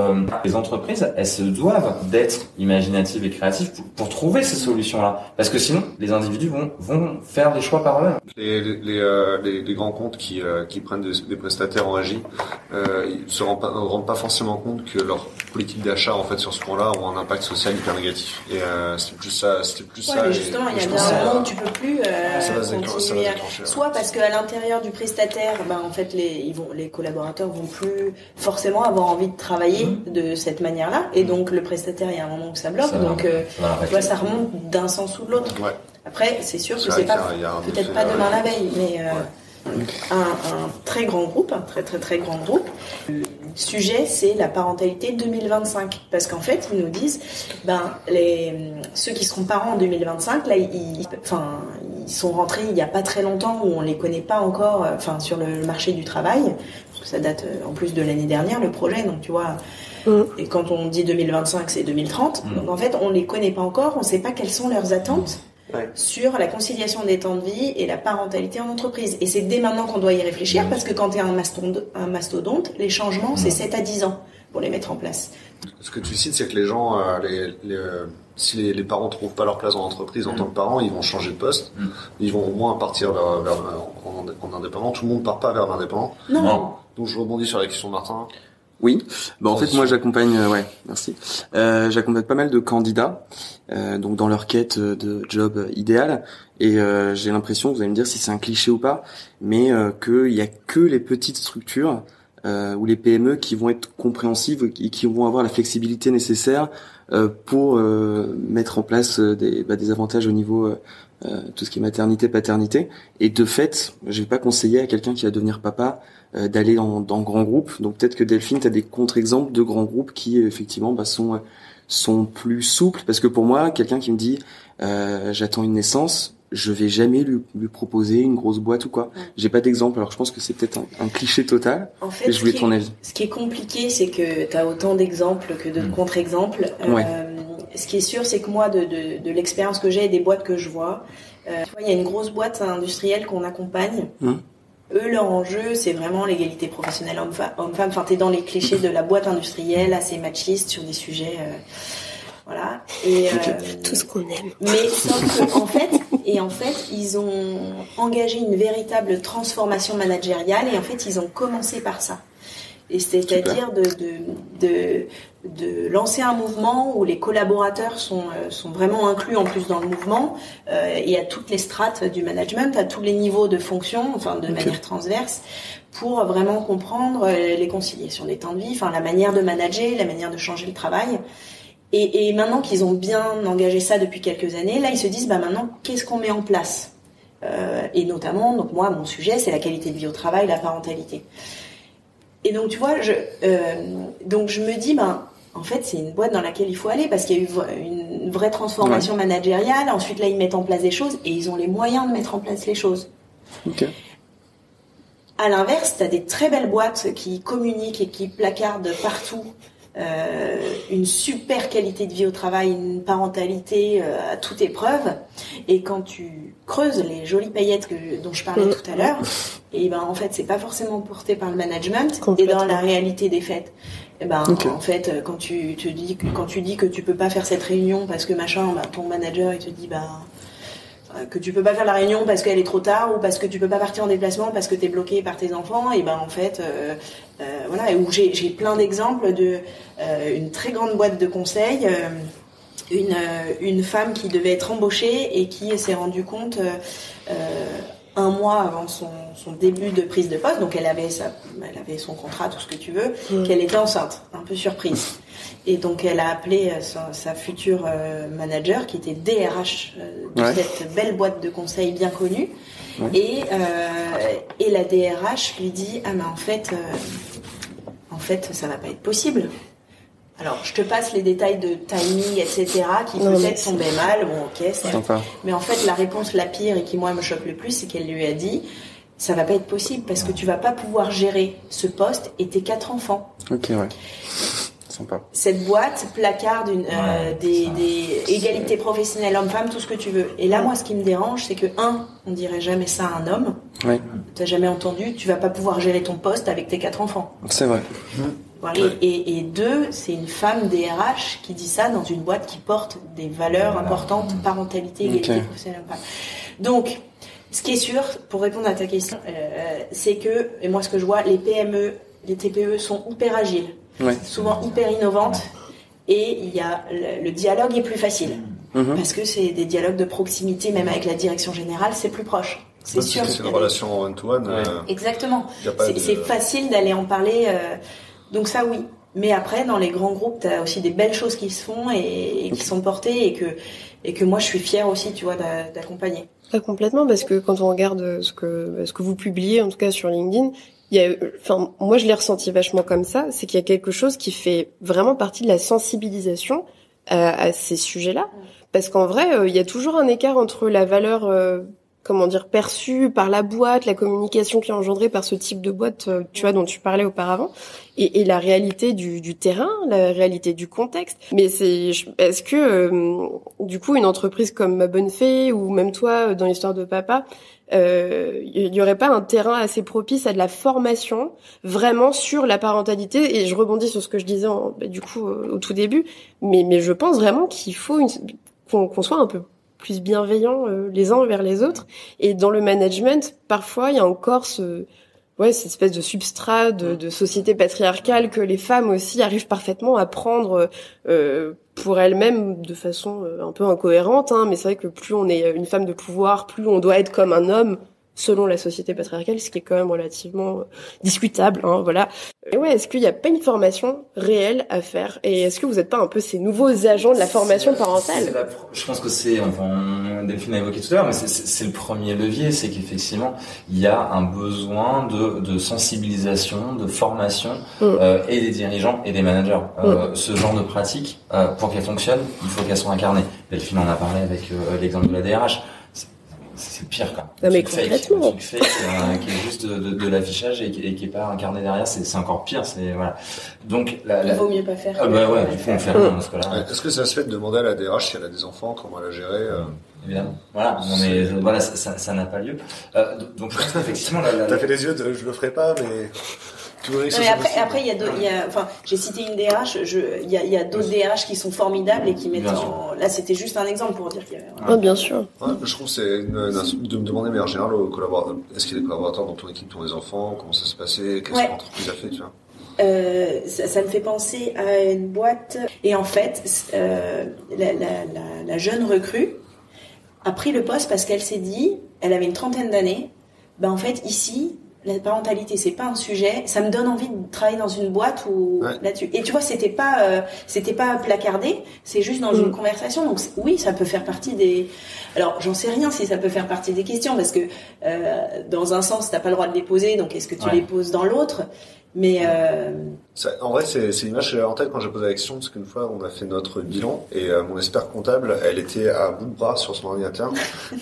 les entreprises, elles se doivent d'être imaginatives et créatives pour trouver ces solutions-là. Parce que sinon, les individus vont faire des choix par eux-mêmes. Les grands comptes qui prennent des prestataires en AJ, ils se rendent pas forcément compte que leur politique d'achat, en fait, sur ce point-là, ont un impact social hyper négatif. Et c'était plus ça. Mais justement, il y a bien un moment où tu peux plus continuer. Soit parce qu'à l'intérieur du prestataire, en fait, les collaborateurs vont plus forcément avoir envie de travailler de cette manière-là, et donc le prestataire, il y a un moment où ça bloque. Tu vois, ça remonte d'un sens ou de l'autre. Ouais. Après, c'est sûr que c'est pas peut-être pas demain la veille, mais un très grand groupe, un très très très grand groupe. Le sujet, c'est la parentalité 2025, parce qu'en fait, ils nous disent, ceux qui seront parents en 2025, là, ils sont rentrés il y a pas très longtemps, où on les connaît pas encore, sur le marché du travail, parce que ça date en plus de l'année dernière le projet, donc tu vois. Et quand on dit 2025, c'est 2030. Donc en fait, on les connaît pas encore, on sait pas quelles sont leurs attentes. Sur la conciliation des temps de vie et la parentalité en entreprise. Et c'est dès maintenant qu'on doit y réfléchir, parce que quand tu es un mastodonte, les changements, c'est 7 à 10 ans pour les mettre en place. Ce que tu cites, c'est que les gens, si les parents trouvent pas leur place en entreprise en tant que parents, ils vont changer de poste. Ils vont au moins partir en indépendant. Tout le monde part pas vers l'indépendant. Non. Donc je rebondis sur la question de Martin. Oui, en fait moi j'accompagne, merci. J'accompagne pas mal de candidats, donc dans leur quête de job idéal, et j'ai l'impression, vous allez me dire si c'est un cliché ou pas, mais qu'il y a que les petites structures ou les PME qui vont être compréhensives et qui vont avoir la flexibilité nécessaire pour mettre en place des avantages au niveau tout ce qui est maternité, paternité, et de fait, je vais pas conseiller à quelqu'un qui va devenir papa d'aller dans grands groupes. Donc peut-être que Delphine, tu as des contre-exemples de grands groupes qui effectivement sont plus souples, parce que pour moi, quelqu'un qui me dit j'attends une naissance, je vais jamais lui proposer une grosse boîte ou quoi. J'ai pas d'exemple, alors je pense que c'est peut-être un cliché total. En fait, je voulais ton avis. Ce qui est compliqué, c'est que tu as autant d'exemples que de contre-exemples. Ce qui est sûr, c'est que moi, de l'expérience que j'ai et des boîtes que je vois, il y a une grosse boîte industrielle qu'on accompagne. Eux, leur enjeu, c'est vraiment l'égalité professionnelle homme-femme. T'es dans les clichés de la boîte industrielle, assez machiste sur des sujets, voilà. Et tout ce qu'on aime. Mais sauf qu'en fait, ils ont engagé une véritable transformation managériale, et en fait, ils ont commencé par ça. Et c'est-à-dire de lancer un mouvement où les collaborateurs sont vraiment inclus en plus dans le mouvement, et à toutes les strates du management, à tous les niveaux de fonction, de manière transverse, pour vraiment comprendre les conciliations des temps de vie, la manière de manager, la manière de changer le travail. Et maintenant qu'ils ont bien engagé ça depuis quelques années, là ils se disent maintenant qu'est-ce qu'on met en place? Et notamment, donc moi, mon sujet, c'est la qualité de vie au travail, la parentalité. Et donc, tu vois, donc je me dis, en fait, c'est une boîte dans laquelle il faut aller parce qu'il y a eu une vraie transformation managériale. Ensuite, là, ils mettent en place des choses et ils ont les moyens de mettre en place les choses. Ok. À l'inverse, t'as des très belles boîtes qui communiquent et qui placardent partout une super qualité de vie au travail, une parentalité à toute épreuve. Et quand tu creuses les jolies paillettes dont je parlais tout à l'heure, et en fait, c'est pas forcément porté par le management. Et dans la réalité des faits, en fait, quand tu dis que tu peux pas faire cette réunion parce que ton manager il te dit que tu peux pas faire la réunion parce qu'elle est trop tard ou parce que tu peux pas partir en déplacement parce que t'es bloqué par tes enfants, et en fait voilà. Et où j'ai plein d'exemples de une très grande boîte de conseil, une femme qui devait être embauchée et qui s'est rendue compte un mois avant son début de prise de poste, donc elle avait son contrat, tout ce que tu veux, qu'elle était enceinte, un peu surprise. Et donc elle a appelé sa future manager qui était DRH de cette belle boîte de conseil bien connue. Et la DRH lui dit en fait ça va pas être possible. Alors je te passe les détails de timing, etc. qui peut-être tombaient mal. Bon, ok, c'est. Mais en fait la réponse la pire et qui moi me choque le plus, c'est qu'elle lui a dit ça va pas être possible parce que tu vas pas pouvoir gérer ce poste et tes 4 enfants. Ok, ouais. Sympa. Cette boîte placarde des égalités professionnelles hommes-femmes, tout ce que tu veux. Et là, moi, ce qui me dérange, c'est que on dirait jamais ça à un homme. Ouais. T'as jamais entendu, tu vas pas pouvoir gérer ton poste avec tes 4 enfants. C'est vrai. Voilà. Et 2, c'est une femme DRH qui dit ça dans une boîte qui porte des valeurs importantes, parentalité, égalité professionnelle hommes-femmes. Donc, ce qui est sûr, pour répondre à ta question, c'est que, et moi ce que je vois, les PME, les TPE sont hyper agiles. Souvent hyper innovantes, et il y a le dialogue est plus facile parce que c'est des dialogues de proximité, même avec la direction générale, c'est plus proche. C'est sûr. C'est une relation one-to-one. Exactement. C'est facile d'aller en parler. Donc ça, oui. Mais après, dans les grands groupes, t'as aussi des belles choses qui se font et qui sont portées et que moi je suis fière aussi, tu vois, d'accompagner. Pas complètement, parce que quand on regarde ce que vous publiez, en tout cas sur LinkedIn, moi je l'ai ressenti vachement comme ça, c'est qu'il y a quelque chose qui fait vraiment partie de la sensibilisation à ces sujets-là, parce qu'en vrai, il y a toujours un écart entre la valeur perçue par la boîte, la communication qui est engendrée par ce type de boîte, tu vois, dont tu parlais auparavant, et la réalité du terrain, la réalité du contexte. Mais est-ce que du coup une entreprise comme Ma Bonne Fée ou même toi dans l'histoire de papa, il y aurait pas un terrain assez propice à de la formation vraiment sur la parentalité? Et je rebondis sur ce que je disais au tout début, mais je pense vraiment qu'il faut qu'on soit un peu plus bienveillants les uns envers les autres. Et dans le management, parfois il y a encore cette espèce de substrat de société patriarcale que les femmes aussi arrivent parfaitement à prendre pour elles-mêmes de façon un peu incohérente, mais c'est vrai que plus on est une femme de pouvoir, plus on doit être comme un homme selon la société patriarcale, ce qui est quand même relativement discutable, voilà. Et est-ce qu'il n'y a pas une formation réelle à faire? Et est-ce que vous n'êtes pas un peu ces nouveaux agents de la formation parentale? Je pense que Delphine a évoqué tout à l'heure, mais c'est le premier levier, c'est qu'effectivement, il y a un besoin de sensibilisation, de formation, et des dirigeants et des managers. Ce genre de pratique, pour qu'elle fonctionne, il faut qu'elles soient incarnées. Delphine en a parlé avec l'exemple de la DRH. C'est pire, quoi. Non, mais complètement. Un truc fake, qui est juste de l'affichage et qui est pas incarné derrière, c'est encore pire, voilà. Donc, il vaut mieux pas faire. Il faut en faire dans ce cas-là. Est-ce que ça se fait de demander à la DRH si elle a des enfants, comment elle a géré, Évidemment. Voilà. Ça n'a pas lieu. Donc, je pense qu'effectivement, T'as fait les yeux je le ferai pas, mais. Après, j'ai cité une DRH, il y a d'autres DRH qui sont formidables et qui mettent là, c'était juste un exemple pour dire qu'il y avait. Bien sûr. Je trouve que c'est de me demander, mais en général, aux collaborateurs, est-ce qu'il y a des collaborateurs dans ton équipe qui ont des enfants, comment ça se passait, qu'est-ce que l'entreprise a fait, tu vois? Ça me fait penser à une boîte, et en fait, la jeune recrue a pris le poste parce qu'elle s'est dit, elle avait une 30aine d'années, en fait, ici, la parentalité c'est pas un sujet, ça me donne envie de travailler dans une boîte ou là-dessus. Et tu vois, c'était pas placardé, c'est juste dans une conversation. Donc oui, ça peut faire partie des. Alors j'en sais rien si ça peut faire partie des questions parce que dans un sens t'as pas le droit de les poser, donc est-ce que tu les poses dans l'autre? Mais en vrai, c'est l'image que j'avais en tête quand j'ai posé la question, parce qu'une fois, on a fait notre bilan et mon expert comptable, elle était à bout de bras sur son ordinateur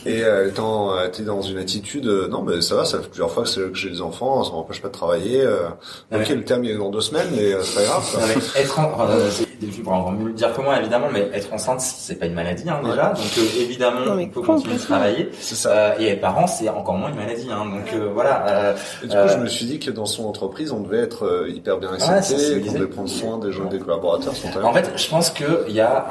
et elle était dans une attitude non, mais ça va, ça fait plusieurs fois que j'ai des enfants, ça m'empêche pas de travailler. Ok, le terme il est dans 2 semaines, mais c'est pas grave. Non, mais être pour encore mieux le dire que moi, évidemment, mais être enceinte, c'est pas une maladie déjà, donc évidemment, on peut continuer de travailler. C'est ça. Et être parent, c'est encore moins une maladie, donc voilà. Et du coup, je me suis dit que dans son entreprise, on devait être hyper bien accepté, qu'on devait prendre soin des gens, des collaborateurs. En fait, je pense que il y a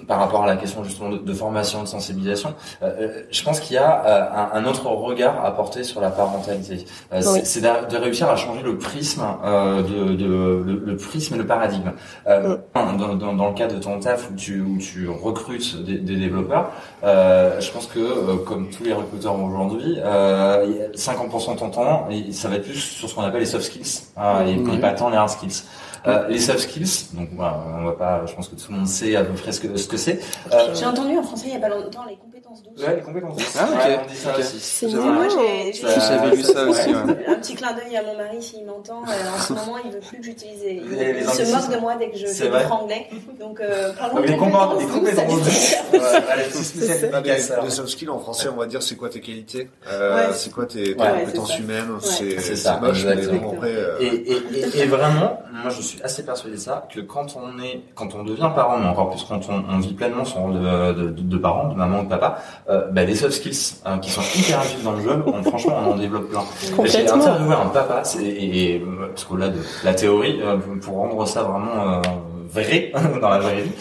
par rapport à la question justement de formation, de sensibilisation, je pense qu'il y a un autre regard à porter sur la parentalité. C'est de réussir à changer le prisme, le prisme et le paradigme. Dans le cas de ton taf où tu recrutes des développeurs, je pense que comme tous les recruteurs aujourd'hui, 50% de ton temps, ça va être plus sur ce qu'on appelle les soft skills et pas tant les hard skills. Les soft skills, donc on va pas, je pense que tout le monde sait à peu près ce que c'est. J'ai entendu en français il y a pas longtemps les compétences douces. Ouais, les compétences douces. Ah, ok. On dit ça aussi. C'est moi j'avais lu ça aussi. Un petit clin d'œil à mon mari s'il m'entend. En ce moment, il veut plus que j'utilise. Il se moque de moi dès que je fais du franglais. Donc parlons des compétences douces. Les soft skills en français, on va dire c'est quoi tes qualités, c'est quoi tes compétences humaines, c'est moche, mais en vrai. Et vraiment, moi je suis assez persuadé de ça, que quand on devient parent, mais encore plus quand on vit pleinement son rôle de parent, de maman ou de papa, les soft skills qui sont hyper utiles dans le jeu, franchement on en développe plein. J'ai interviewé un papa, parce qu'au-delà de la théorie, pour rendre ça vraiment vrai dans la vraie vie,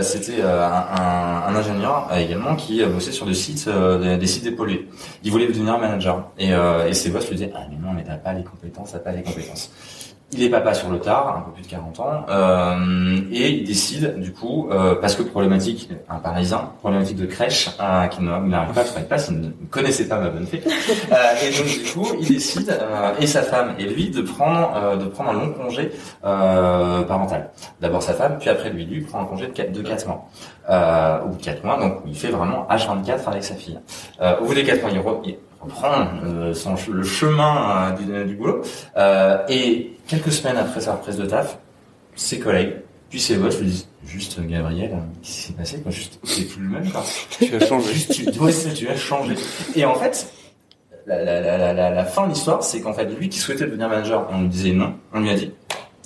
c'était un ingénieur également qui bossait sur des sites dépollués. Il voulait devenir manager et ses boss lui disaient mais non, mais t'as pas les compétences. Il est papa sur le tard, un peu plus de 40 ans, et il décide du coup, parce que problématique, un Parisien, problématique de crèche, qui n'arrive pas à trouver de place, il ne connaissait pas ma bonne fée, et donc du coup, il décide, et sa femme et lui, de prendre un long congé parental. D'abord sa femme, puis après lui prend un congé de 4 mois, ou 4 mois, donc il fait vraiment H24 avec sa fille. Au bout des 4 mois, il reprend le chemin du boulot, et quelques semaines après sa reprise de taf, ses collègues, puis ses boss lui disent juste Gabriel, qu'est-ce qui s'est passé quoi, juste t'es plus le même quoi. Tu as changé. Tu as changé. Et en fait, la fin de l'histoire, c'est qu'en fait lui qui souhaitait devenir manager, on lui disait non, on lui a dit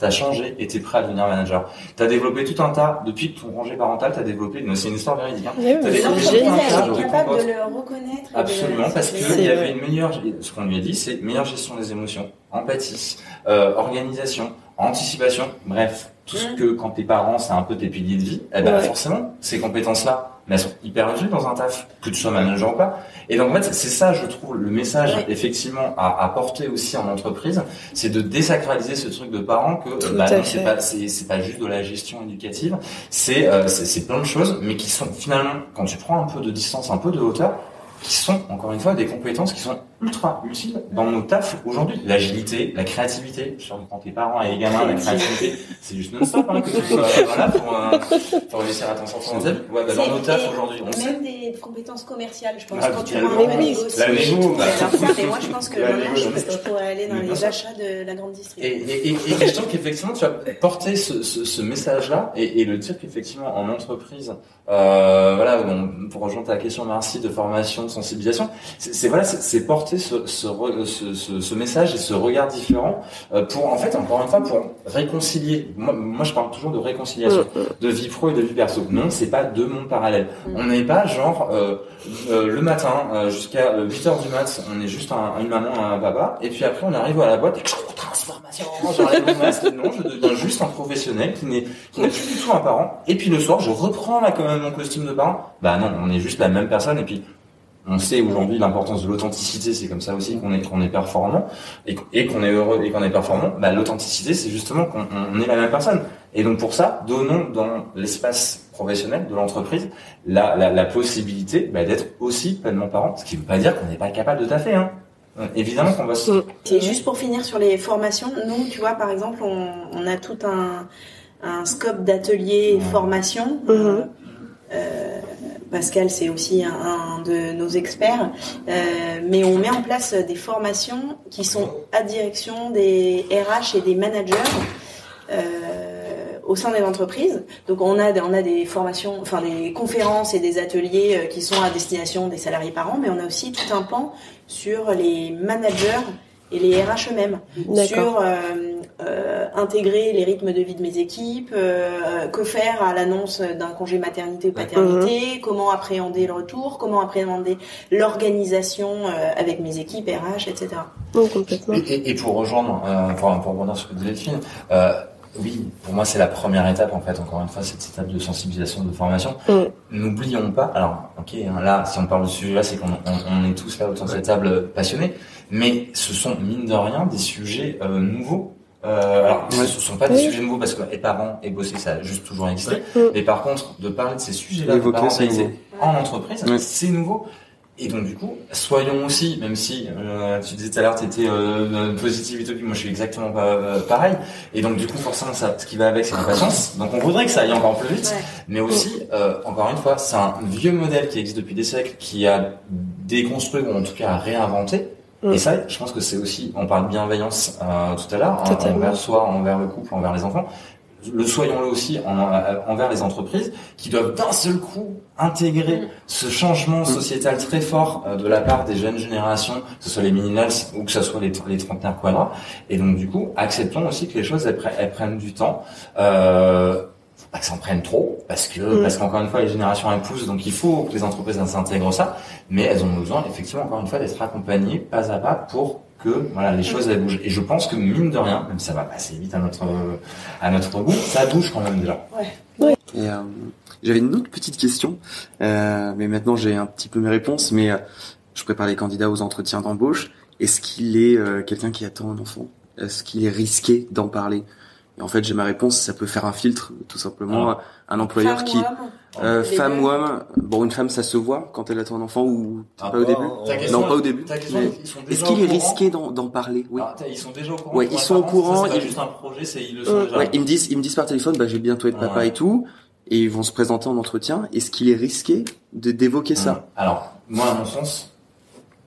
t'as changé et t'es prêt à devenir manager. T'as développé tout un tas, depuis ton congé parental, c'est une histoire véridique. T'as développé tout un tas de capable de le reconnaître. Absolument, parce qu'il y avait une meilleure, ce qu'on lui a dit, c'est meilleure gestion des émotions, empathie, organisation, anticipation, bref, tout ce que quand t'es parent, c'est un peu tes piliers de vie, forcément, ces compétences-là, mais elles sont hyper utiles dans un taf, que tu sois manager ou pas. Et donc, en fait, c'est ça, je trouve, le message, effectivement, à porter aussi en entreprise, c'est de désacraliser ce truc de parent que, c'est pas juste de la gestion éducative, c'est plein de choses, mais qui sont finalement, quand tu prends un peu de distance, un peu de hauteur, qui sont, encore une fois, des compétences qui sont ultra utiles dans nos tafs aujourd'hui. L'agilité, la créativité, quand tes parents et les gamins, la créativité, c'est juste non-stop, que tu sois là pour réussir à t'en sortir dans ta vie. Dans nos tafs aujourd'hui, on sait. Même des compétences commerciales, je pense. Quand tu prends un peu négocier, et moi, je pense que je pourrais aller dans les achats de la grande distribution. Et je trouve qu'effectivement, tu vas porter ce message-là et le dire qu'effectivement, en entreprise, pour rejoindre ta question, merci, de formation, de sensibilisation, c'est porter ce message et ce regard différent pour, en fait, encore une fois, pour réconcilier. Moi, je parle toujours de réconciliation de vie pro et de vie perso. Non, c'est pas deux mondes parallèles. On n'est pas genre le matin jusqu'à 8h du mat, on est juste une maman, un papa, et puis après on arrive à la boîte et transformation, j'enlève mon masque. Non, je deviens juste un professionnel qui n'est plus du tout un parent. Et puis le soir, je reprends mon costume de parent. Bah non, on est juste la même personne. Et puis on sait aujourd'hui l'importance de l'authenticité, c'est comme ça aussi qu'on est performant et qu'on est heureux et qu'on est performant. Bah, l'authenticité, c'est justement qu'on est la même personne. Et donc pour ça, donnons dans l'espace professionnel de l'entreprise la possibilité d'être aussi pleinement parent, ce qui ne veut pas dire qu'on n'est pas capable de taffer, hein. Évidemment qu'on va se... Et juste pour finir sur les formations, nous, tu vois, par exemple, on a tout un scope d'ateliers et formations. Pascal, c'est aussi un de nos experts, mais on met en place des formations qui sont à direction des RH et des managers au sein des entreprises. Donc on a des formations, enfin des conférences et des ateliers qui sont à destination des salariés par an, mais on a aussi tout un pan sur les managers et les RH eux-mêmes, sur intégrer les rythmes de vie de mes équipes, que faire à l'annonce d'un congé maternité ou paternité, comment appréhender le retour, comment appréhender l'organisation avec mes équipes RH, etc. Complètement. Et pour rejoindre, pour rebondir sur ce que disait Delphine, oui, pour moi c'est la première étape en fait, encore une fois, cette étape de sensibilisation, de formation. N'oublions pas, alors ok, là si on parle de ce sujet-là, c'est qu'on est tous là autour de cette table passionnés, mais ce sont mine de rien des sujets nouveaux. Alors ce sont pas des sujets nouveaux parce que être parent et bosser ça a juste toujours existé, mais par contre de parler de ces sujets-là de parentalité en entreprise, c'est nouveau. Et donc du coup, soyons aussi, même si tu disais tout à l'heure t'étais positive utopie, moi je suis exactement pareil. Et donc du coup forcément ce qui va avec c'est l'impatience. Donc on voudrait que ça aille encore plus vite, mais aussi encore une fois c'est un vieux modèle qui existe depuis des siècles qui a déconstruit ou en tout cas réinventé. Et ça, je pense que c'est aussi, on parle de bienveillance tout à l'heure, envers soi, envers le couple, envers les enfants. Soyons-le aussi envers les entreprises qui doivent d'un seul coup intégrer ce changement sociétal très fort de la part des jeunes générations, que ce soit les millennials ou que ce soit les trentenaires quadras. Et donc du coup, acceptons aussi que les choses elles prennent du temps. Pas que ça en prenne trop, parce qu'encore une fois les générations elles poussent, donc il faut que les entreprises s'intègrent ça, mais elles ont besoin effectivement encore une fois d'être accompagnées pas à pas pour que voilà les choses elles bougent. Et je pense que mine de rien, même si ça va passer vite à notre goût, ça bouge quand même déjà. Et j'avais une autre petite question, mais maintenant j'ai un petit peu mes réponses, mais je prépare les candidats aux entretiens d'embauche. Est-ce qu'il est quelqu'un qui attend un enfant? Est-ce qu'il est risqué d'en parler? Et en fait, j'ai ma réponse, ça peut faire un filtre, tout simplement. Un employeur femme ou homme. Bon, une femme, ça se voit quand elle attend un enfant ou pas au début. Non, pas au début. Est-ce qu'il est risqué d'en parler? Oui. Ils sont déjà au courant. Ouais, ils sont au courant. C'est pas juste un projet, ils le sont déjà. Ouais, ils me disent par téléphone, je vais bientôt être papa et tout. Et ils vont se présenter en entretien. Est-ce qu'il est risqué d'évoquer ça? Alors, moi, à mon sens,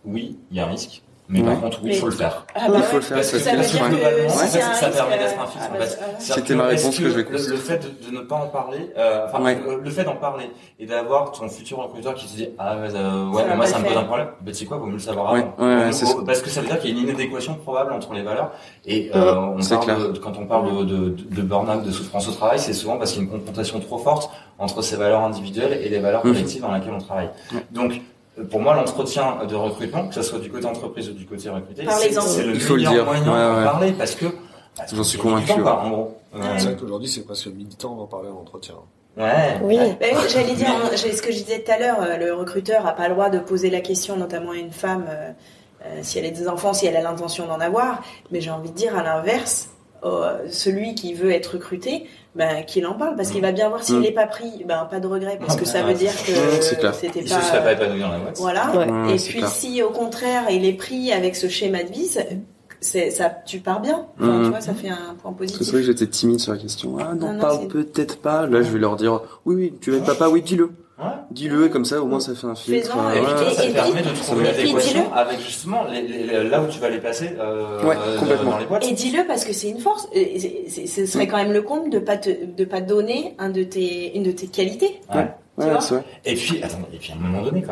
oui, il y a un risque. Mais par contre, oui, il faut le faire. Il faut le faire, parce que ça veut dire que ça permet d'être un filtre. C'était ma réponse que je vais le fait de ne pas en parler, le fait d'en parler et d'avoir ton futur recruteur qui te dit moi ça me pose un problème, tu sais quoi, vaut mieux le savoir avant. Parce que ça veut dire qu'il y a une inadéquation probable entre les valeurs et quand on parle de burn-out, de souffrance au travail, c'est souvent parce qu'il y a une confrontation trop forte entre ces valeurs individuelles et les valeurs collectives dans lesquelles on travaille. Donc pour moi, l'entretien de recrutement, que ce soit du côté entreprise ou du côté recruté, c'est le meilleur moyen d'en parler parce que j'en suis convaincu. En gros. C'est vrai qu'aujourd'hui, c'est presque militant d'en parler en entretien. Oui. J'allais dire, ce que je disais tout à l'heure, le recruteur a pas le droit de poser la question, notamment à une femme, si elle a des enfants, si elle a l'intention d'en avoir. Mais j'ai envie de dire à l'inverse, celui qui veut être recruté, qu'il en parle, parce qu'il va bien voir s'il n'est pas pris, pas de regret, parce que ça veut dire que c'était il se serait pas épanoui dans la boîte. Voilà. Et puis si au contraire il est pris avec ce schéma de vie, ça, tu pars bien. Enfin, tu vois, ça fait un point positif. C'est vrai que j'étais timide sur la question. Non, parle peut-être pas. Là, je vais leur dire, oui, tu veux être papa, oui, dis-le. Dis-le, et comme ça, au moins, ça fait un filtre. Ça permet de trouver l'adéquation avec justement là où tu vas les placer dans les boîtes. Et dis-le parce que c'est une force. Ce serait quand même le comble de pas donner une de tes qualités. Tu vois c'est vrai. Et puis, à un moment donné,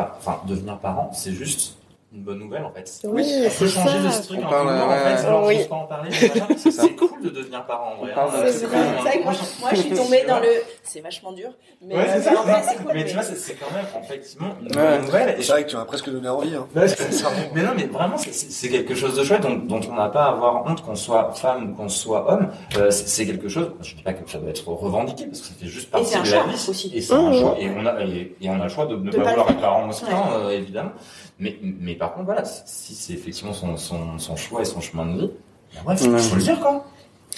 devenir parent, c'est juste une bonne nouvelle en fait. Oui, c'est changer de ce truc en fait. Alors je pas en parler. C'est cool de devenir parent en vrai. Moi je suis tombée dans le c'est vachement dur mais c'est cool. Mais tu vois c'est quand même effectivement une bonne nouvelle. C'est vrai que tu m'as presque donné envie. Mais non mais vraiment c'est quelque chose de chouette dont on n'a pas à avoir honte qu'on soit femme ou qu'on soit homme. C'est quelque chose. Je dis pas que ça doit être revendiqué parce que ça fait juste partie de la vie aussi. Et c'est un choix et on a le choix de ne pas vouloir être parent aussi évidemment. Mais par contre, voilà, si c'est effectivement son choix et son chemin de vie, faut le dire, quoi.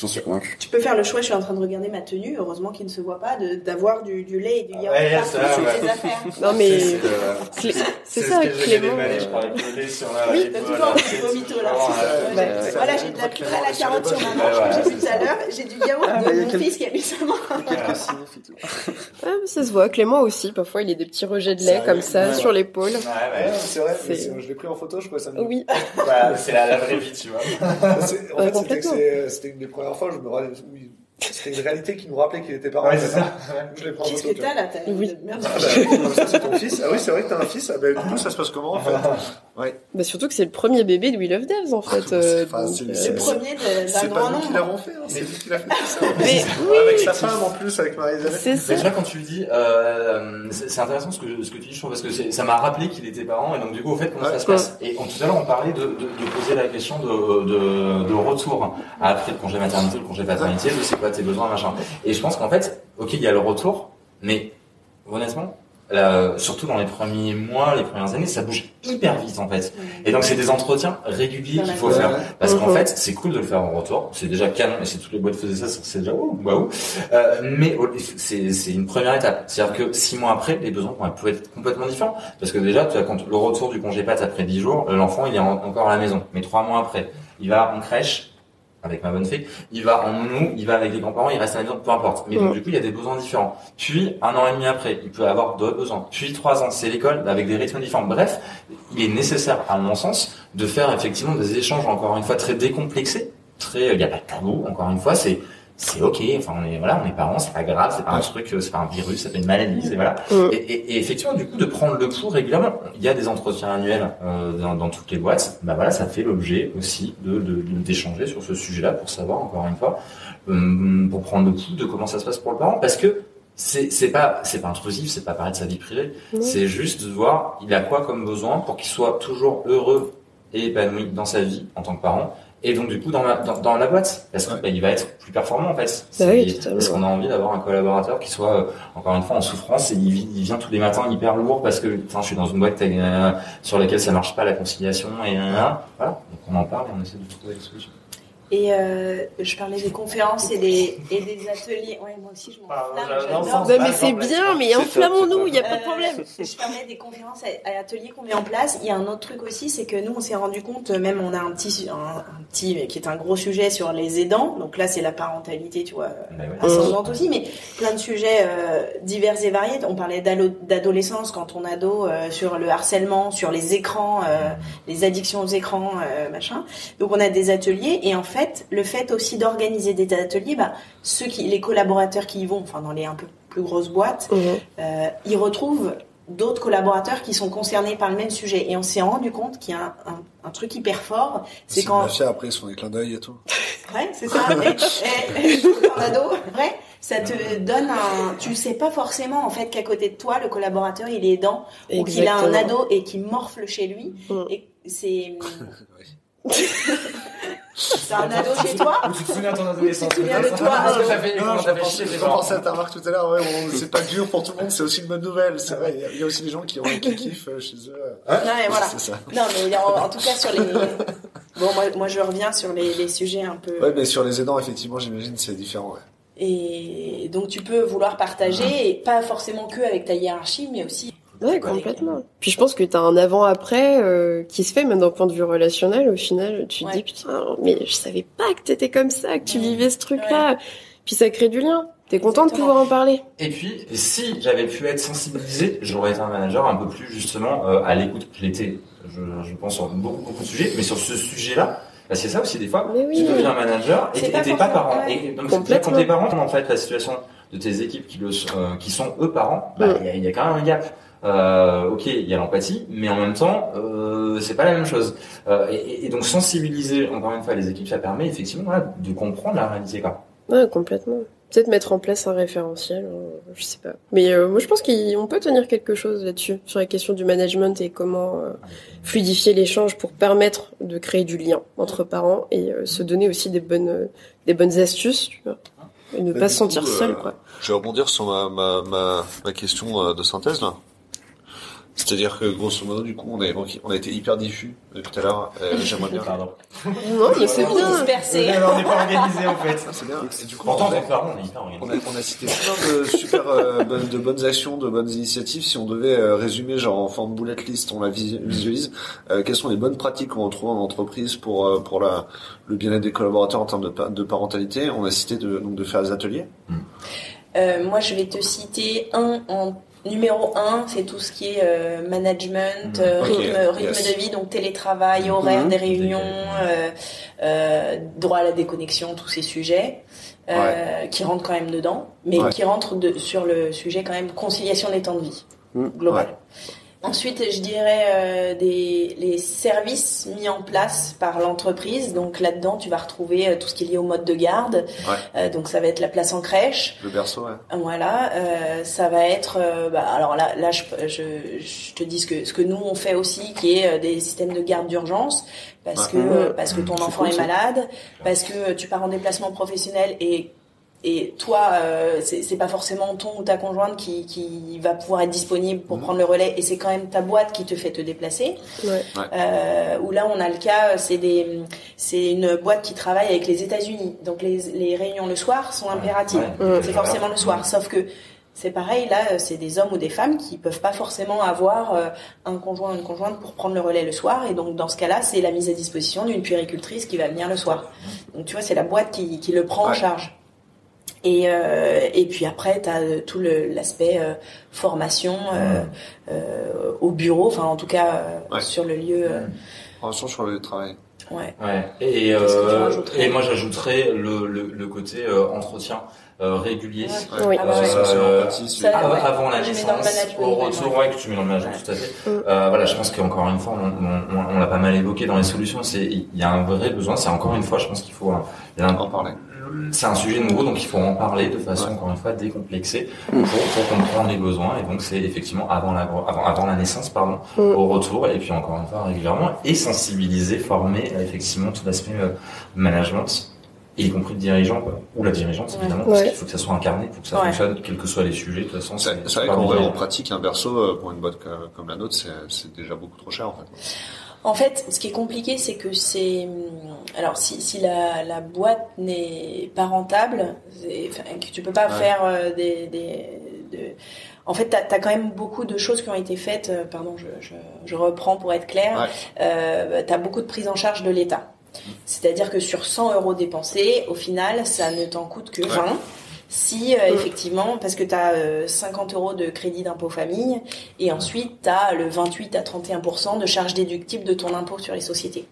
J'en suis convaincu. Tu peux faire le choix, je suis en train de regarder ma tenue, heureusement qu'il ne se voit pas, d'avoir du lait et du yaourt partout sur tes affaires. Non mais c'est ça, Clément. Je parlais de lait sur la... Oui, t'as toujours un petit peu mytho là. Voilà, j'ai de la purée à la carotte sur ma manche que j'ai vu tout à l'heure, j'ai du yaourt de mon fils qui a mis sa main. Quelques signes et tout. Ah, mais ça se voit, Clément aussi, parfois il y a des petits rejets de lait comme ça sur l'épaule. Ouais, c'est vrai, je l'ai pris en photo, je crois que ça me... Oui. C'est la vraie vie, tu vois. En fait, c'était une des premières fois où je me rappelais... C'était une réalité qui nous rappelait qu'il était parent. Ouais, c'est ça. Je l'ai pris en photo. Qu'est-ce que t'as là? Oui. Merde. Ça, c'est ton fils. Ah oui, c'est vrai que t'as un fils. Ah, du coup, ça se passe comment, en fait? Ouais. Bah, surtout que c'est le premier bébé de We Love Devs, en fait. C'est le premier d'un grand nombre. C'est pas nous qui l'avons fait, hein. C'est lui qui l'a fait tout ça. Mais oui. Avec sa femme, en plus, avec Marie-Isabelle. C'est ça. Mais tu vois, quand tu le dis, c'est intéressant ce que tu dis, je trouve, parce que ça m'a rappelé qu'il était parent, et donc du coup, au fait, comment ça se passe? Et tout à l'heure, on parlait de poser la question de retour après le congé maternité, le congé paternité, de c'est quoi tes besoins, machin. Et je pense qu'en fait, ok, il y a le retour, mais honnêtement, surtout dans les premiers mois, les premières années, ça bouge hyper vite en fait. Et donc c'est des entretiens réguliers qu'il faut faire, parce qu'en fait c'est cool de le faire en retour, c'est déjà canon, et si toutes les boîtes faisaient ça, c'est déjà waouh. Mais c'est une première étape, c'est-à-dire que 6 mois après, les besoins peuvent être complètement différents, parce que déjà tu as quand le retour du congé pat après 10 jours, l'enfant il est encore à la maison, mais 3 mois après, il va en crèche. Avec ma bonne fée, il va en nounou, il va avec les grands-parents, il reste à la maison, peu importe. Mais donc, du coup, il y a des besoins différents. Puis, 1 an et demi après, il peut avoir d'autres besoins. Puis, 3 ans, c'est l'école, avec des rythmes différents. Bref, il est nécessaire, à mon sens, de faire effectivement des échanges, encore une fois, très décomplexés. Il y a pas de tabou, encore une fois, c'est ok, enfin on est parents, c'est pas grave, c'est pas un truc, c'est pas un virus, c'est pas une maladie, c'est voilà. Et effectivement, du coup, de prendre le pouls régulièrement. Il y a des entretiens annuels dans toutes les boîtes. Bah voilà, ça fait l'objet aussi d'échanger sur ce sujet-là pour savoir, encore une fois, pour prendre le pouls de comment ça se passe pour le parent, parce que c'est pas intrusif, c'est pas parler de sa vie privée, c'est juste de voir il a quoi comme besoin pour qu'il soit toujours heureux et épanoui dans sa vie en tant que parent. Et donc du coup dans la boîte, parce que il va être plus performant en fait. Parce qu'on a envie d'avoir un collaborateur qui soit encore une fois en souffrance et il vient tous les matins hyper lourd parce que je suis dans une boîte sur laquelle ça marche pas la conciliation et voilà. Donc on en parle et on essaie de trouver des solutions. Et je parlais des conférences et des ateliers. Ouais, moi aussi je m'en flamme. Non mais c'est bien, mais enflammons-nous, il y a pas de problème. Je parlais des conférences et ateliers qu'on met en place. Il y a un autre truc aussi, c'est que nous on s'est rendu compte, même on a un petit qui est un gros sujet sur les aidants. Donc là c'est la parentalité, tu vois, ascendante aussi, mais plein de sujets divers et variés. On parlait d'adolescence quand on ado, sur le harcèlement, sur les écrans, les addictions aux écrans, machin. Donc on a des ateliers et en fait le fait aussi d'organiser des ateliers, les collaborateurs qui y vont, enfin dans les un peu plus grosses boîtes, ils retrouvent d'autres collaborateurs qui sont concernés par le même sujet. Et on s'est rendu compte qu'il y a un truc hyper fort, c'est quand... Mafia, après ils sont des clins d'œil et tout. Ouais, c'est ça. En ado, ouais, ça te donne tu sais pas forcément en fait qu'à côté de toi le collaborateur il est aidant ou qu'il a un ado et qu'il morfle chez lui. Et c'est c'est un ado chez toi. Ou tu te souviens de ton adolescence? Tu te souviens de toi? Je pensais à ta remarque tout à l'heure. Ouais, c'est pas dur pour tout le monde. C'est aussi une bonne nouvelle. C'est vrai. Il y a aussi des gens qui kiffent chez eux. Non, mais voilà. C'est ça. Non, mais en tout cas sur les. Bon, moi je reviens sur les sujets un peu. Ouais, mais sur les aidants, effectivement, j'imagine c'est différent. Ouais. Et donc tu peux vouloir partager et pas forcément que avec ta hiérarchie, mais aussi. Ouais, complètement. Puis je pense que t'as un avant-après qui se fait, même d'un point de vue relationnel. Au final, tu te dis, putain, mais je savais pas que t'étais comme ça, que tu vivais ce truc-là. Puis ça crée du lien. T'es content de pouvoir en parler. Et puis, si j'avais pu être sensibilisé, j'aurais été un manager un peu plus justement à l'écoute. Je l'étais, je pense, sur beaucoup de sujets, mais sur ce sujet-là, c'est ça aussi des fois. Tu deviens manager et t'es pas parent. Ouais. Et donc quand t'es parent, en fait, la situation de tes équipes qui sont eux parents, il y a quand même un gap. Ok, il y a l'empathie, mais en même temps, c'est pas la même chose. Et donc sensibiliser encore une fois les équipes, ça permet effectivement de comprendre la réalité, quoi. Ouais, complètement. Peut-être mettre en place un référentiel, je sais pas. Mais moi, je pense qu'on peut tenir quelque chose là-dessus, sur la question du management et comment fluidifier l'échange pour permettre de créer du lien entre parents et se donner aussi des bonnes astuces, tu vois, et ne pas se sentir seul, quoi. Je vais rebondir sur ma question de synthèse là. C'est-à-dire que grosso modo, du coup, on a été hyper diffus tout à l'heure. J'aimerais bien. Pardon. Non, mais c'est bien. Dispersé. On n'est pas organisé en fait. C'est bien. Et du coup, Pourtant, on est hyper organisé. on a cité plein de super de bonnes actions, de bonnes initiatives. Si on devait résumer genre en forme bullet list, on la visualise. Quelles sont les bonnes pratiques qu'on retrouve en entreprise pour le bien-être des collaborateurs en termes de parentalité? On a cité de faire des ateliers. Moi, je vais te citer numéro 1, c'est tout ce qui est management, rythme de vie, donc télétravail, horaire des réunions, droit à la déconnexion, tous ces sujets qui rentrent quand même dedans, mais qui rentrent sur le sujet quand même conciliation des temps de vie global. Ouais. Ensuite, je dirais les services mis en place par l'entreprise. Donc là-dedans, tu vas retrouver tout ce qui est lié au mode de garde. Donc ça va être la place en crèche. Le berceau, ouais. Voilà. Ça va être. Alors là, je te dis ce que nous on fait aussi, qui est des systèmes de garde d'urgence, parce que ton enfant est malade, parce que tu pars en déplacement professionnel et toi, c'est pas forcément ton ou ta conjointe qui va pouvoir être disponible pour prendre le relais, et c'est quand même ta boîte qui te fait te déplacer. Où là, on a le cas, c'est une boîte qui travaille avec les États-Unis, donc les réunions le soir sont impératives. C'est forcément le soir, sauf que c'est pareil, là, c'est des hommes ou des femmes qui peuvent pas forcément avoir un conjoint ou une conjointe pour prendre le relais le soir, et donc dans ce cas-là, c'est la mise à disposition d'une puéricultrice qui va venir le soir. Donc tu vois, c'est la boîte qui le prend en charge. Et puis après, t'as tout l'aspect formation au bureau, enfin en tout cas sur le lieu. Formation sur le lieu de travail. Et moi j'ajouterais le côté entretien régulier. Avant la naissance, au retour, que tu mets dans le management, tout à fait. Voilà, je pense qu'encore une fois, on l'a pas mal évoqué dans les solutions. Il y a un vrai besoin. C'est encore une fois, je pense qu'il faut en parler. C'est un sujet nouveau, donc il faut en parler de façon encore une fois décomplexée pour comprendre les besoins. Et donc c'est effectivement avant la naissance, au retour, et puis encore une fois régulièrement, et sensibiliser, former effectivement tout l'aspect management, y compris le dirigeant ou la dirigeante évidemment, parce qu'il faut que ça soit incarné pour que ça fonctionne, quels que soient les sujets. De toute façon, c'est vrai qu'en vrai, en pratique, un berceau pour une boîte comme la nôtre, c'est déjà beaucoup trop cher en fait. En fait, ce qui est compliqué, c'est que alors si la boîte n'est pas rentable, que tu peux pas faire en fait, t'as quand même beaucoup de choses qui ont été faites. Pardon, je reprends pour être clair. T'as beaucoup de prise en charge de l'État. C'est-à-dire que sur 100 € dépensés, au final, ça ne t'en coûte que 20. Si effectivement, parce que tu as 50 € de crédit d'impôt famille, et ensuite tu as le 28 à 31% de charges déductibles de ton impôt sur les sociétés.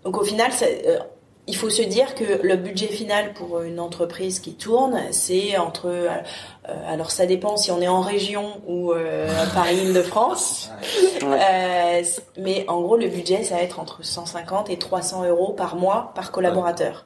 Donc au final, il faut se dire que le budget final pour une entreprise qui tourne, c'est entre... alors ça dépend si on est en région ou Paris-Île-de-France, mais en gros le budget ça va être entre 150 et 300 € par mois par collaborateur.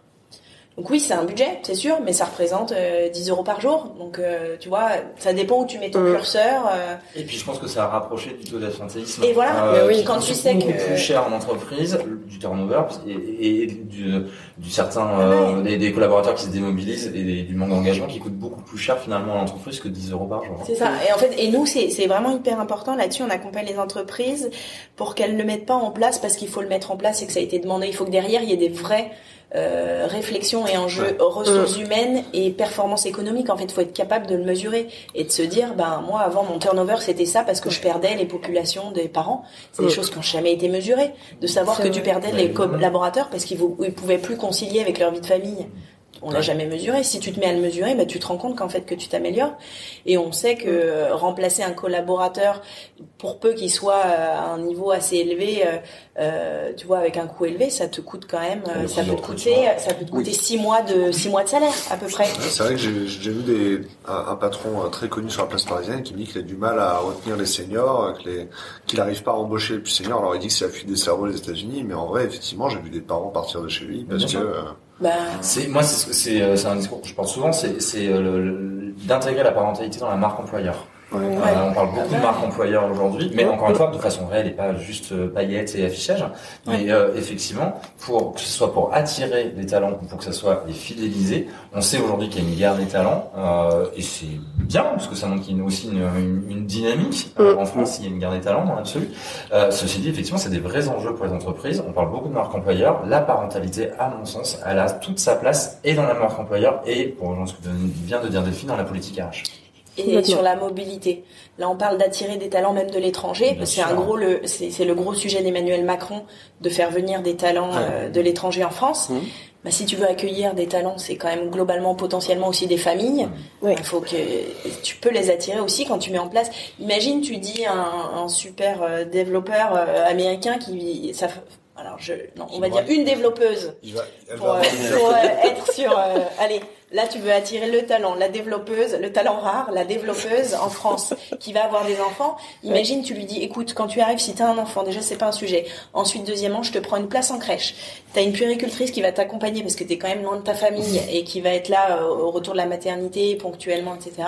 Donc oui, c'est un budget, c'est sûr, mais ça représente 10 € par jour. Donc tu vois, ça dépend où tu mets ton curseur. Et puis je pense que ça a rapproché du taux d'absentéisme. Et voilà, quand tu sais que plus cher en entreprise, du turnover et du certain des collaborateurs qui se démobilisent et du manque d'engagement qui coûte beaucoup plus cher finalement à l'entreprise que 10 € par jour. C'est ça. Et en fait, nous c'est vraiment hyper important là-dessus. On accompagne les entreprises pour qu'elles ne mettent pas en place parce qu'il faut le mettre en place et que ça a été demandé. Il faut que derrière il y ait des vrais réflexion et enjeux ressources humaines et performance économique. En fait, il faut être capable de le mesurer et de se dire, moi, avant, mon turnover, c'était ça parce que je perdais les populations des parents. C'est des choses qui n'ont jamais été mesurées. De savoir que tu perdais les collaborateurs parce qu'ils pouvaient plus concilier avec leur vie de famille. On l'a jamais mesuré. Si tu te mets à le mesurer, tu te rends compte qu'en fait que tu t'améliores. Et on sait que remplacer un collaborateur, pour peu qu'il soit à un niveau assez élevé, tu vois, avec un coût élevé, ça te coûte quand même, ça peut te coûter 6 mois de salaire à peu près. C'est vrai que j'ai vu un patron très connu sur la place parisienne qui me dit qu'il a du mal à retenir les seniors, qu'il n'arrive pas à embaucher les plus seniors. Alors il dit que c'est la fuite des cerveaux les États-Unis, mais en vrai, effectivement, j'ai vu des parents partir de chez lui parce que c'est un discours que je porte souvent, c'est d'intégrer la parentalité dans la marque employeur. On parle beaucoup de marques employeurs aujourd'hui, mais encore une fois, de façon réelle et pas juste paillettes et affichage. Mais effectivement, que ce soit pour attirer des talents ou pour que ce soit les fidéliser, on sait aujourd'hui qu'il y a une guerre des talents, et c'est bien, parce que ça montre qu'il y a aussi une dynamique. En France, il y a une guerre des talents dans l'absolu. Ceci dit, effectivement, c'est des vrais enjeux pour les entreprises. On parle beaucoup de marques employeurs. La parentalité, à mon sens, elle a toute sa place et dans la marque employeur et, pour rejoindre ce que vient de dire Delphine, dans la politique RH. Et sur la mobilité. Là, on parle d'attirer des talents même de l'étranger. C'est c'est le gros sujet d'Emmanuel Macron, de faire venir des talents de l'étranger en France. Bah, si tu veux accueillir des talents, c'est quand même globalement, potentiellement aussi des familles. Il faut que tu peux les attirer aussi quand tu mets en place. Imagine, tu dis un super développeur américain on va dire une développeuse pour être sur. Allez, là tu veux attirer le talent rare, la développeuse en France qui va avoir des enfants. Imagine, tu lui dis, écoute, quand tu arrives, si t'as un enfant, déjà c'est pas un sujet. Ensuite, deuxièmement, je te prends une place en crèche. T'as une puéricultrice qui va t'accompagner parce que t'es quand même loin de ta famille et qui va être là au retour de la maternité ponctuellement, etc.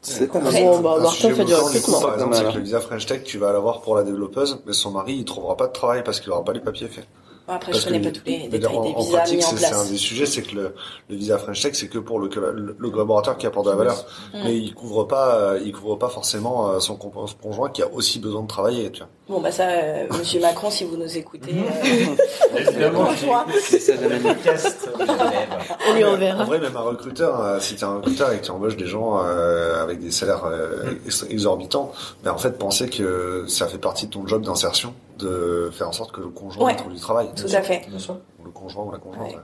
C'est pas Martin fait du recrutement. Par exemple, c'est que le visa French Tech, tu vas l'avoir pour la développeuse, mais son mari, il trouvera pas de travail parce qu'il aura pas les papiers faits. Après, je connais pas tous les détails des visas pratique, mis en place. C'est un des sujets, c'est que le visa French Tech, c'est que pour le collaborateur qui apporte de la valeur. Mais il couvre pas forcément son conjoint qui a aussi besoin de travailler, tu vois. Bon, bah ça, Monsieur Macron, si vous nous écoutez, évidemment, c'est ça de la podcast. On lui enverra. En vrai, même un recruteur, si t'es un recruteur et que tu embauches des gens avec des salaires exorbitants, mais en fait, pensez que ça fait partie de ton job d'insertion de faire en sorte que le conjoint trouve du travail. Tout à fait. Bien sûr. Ou le conjoint ou la conjointe.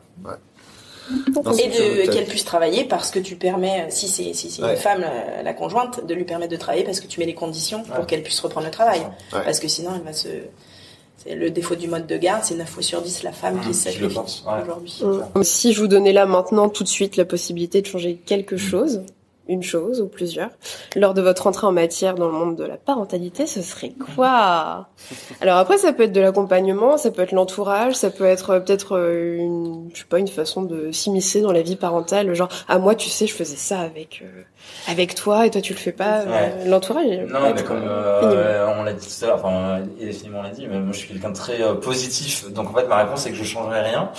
Et qu'elle puisse travailler parce que tu permets, si c'est une femme, la conjointe, de lui permettre de travailler parce que tu mets les conditions pour qu'elle puisse reprendre le travail. Parce que sinon, elle va c'est le défaut du mode de garde, c'est 9 fois sur 10 la femme qui se sacrifie aujourd'hui. Si je vous donnais là maintenant tout de suite la possibilité de changer quelque chose, une chose ou plusieurs, lors de votre entrée en matière dans le monde de la parentalité, ce serait quoi? Alors après, ça peut être de l'accompagnement, ça peut être l'entourage, ça peut être peut-être une façon de s'immiscer dans la vie parentale, genre, moi, tu sais, je faisais ça avec toi et toi, tu le fais pas. L'entourage. Non, mais comme on l'a dit tout à l'heure, enfin, on l'a dit, mais moi, je suis quelqu'un de très positif. Donc en fait, ma réponse c'est que je changerai rien,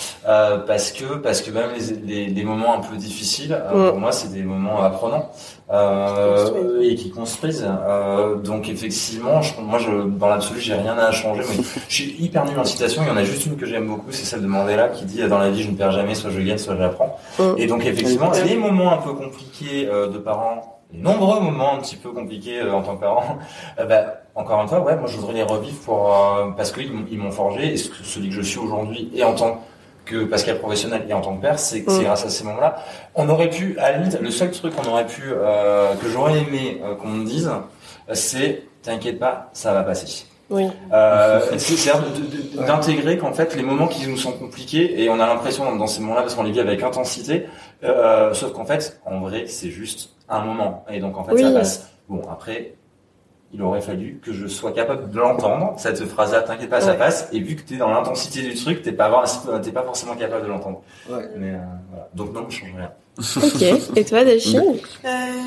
parce que même les moments un peu difficiles, pour moi, c'est des moments apprenants. Et qui construisent. Donc effectivement, moi dans l'absolu, j'ai rien à changer. Mais je suis hyper nul en citation. Il y en a juste une que j'aime beaucoup, c'est celle de Mandela qui dit dans la vie, je ne perds jamais, soit je gagne, soit j'apprends. Et donc effectivement, les moments un peu compliqués de parents, les nombreux moments un petit peu compliqués en tant que parent, encore une fois, moi je voudrais les revivre parce qu'ils m'ont forgé, et celui que je suis aujourd'hui, et en tant que Pascal professionnel et en tant que père, c'est grâce à ces moments-là. On aurait pu, à la limite, le seul truc qu'on aurait pu, que j'aurais aimé qu'on me dise, c'est t'inquiète pas, ça va passer. C'est d'intégrer qu'en fait les moments qui nous sont compliqués, et on a l'impression dans ces moments-là parce qu'on les vit avec intensité, sauf qu'en fait, en vrai, c'est juste un moment, et donc en fait ça passe. Bon, après, il aurait fallu que je sois capable de l'entendre, cette phrase-là, t'inquiète pas, ça passe, et vu que t'es dans l'intensité du truc, t'es pas forcément capable de l'entendre. Mais voilà. Donc non, je change rien. Ok. Et toi, Delphine?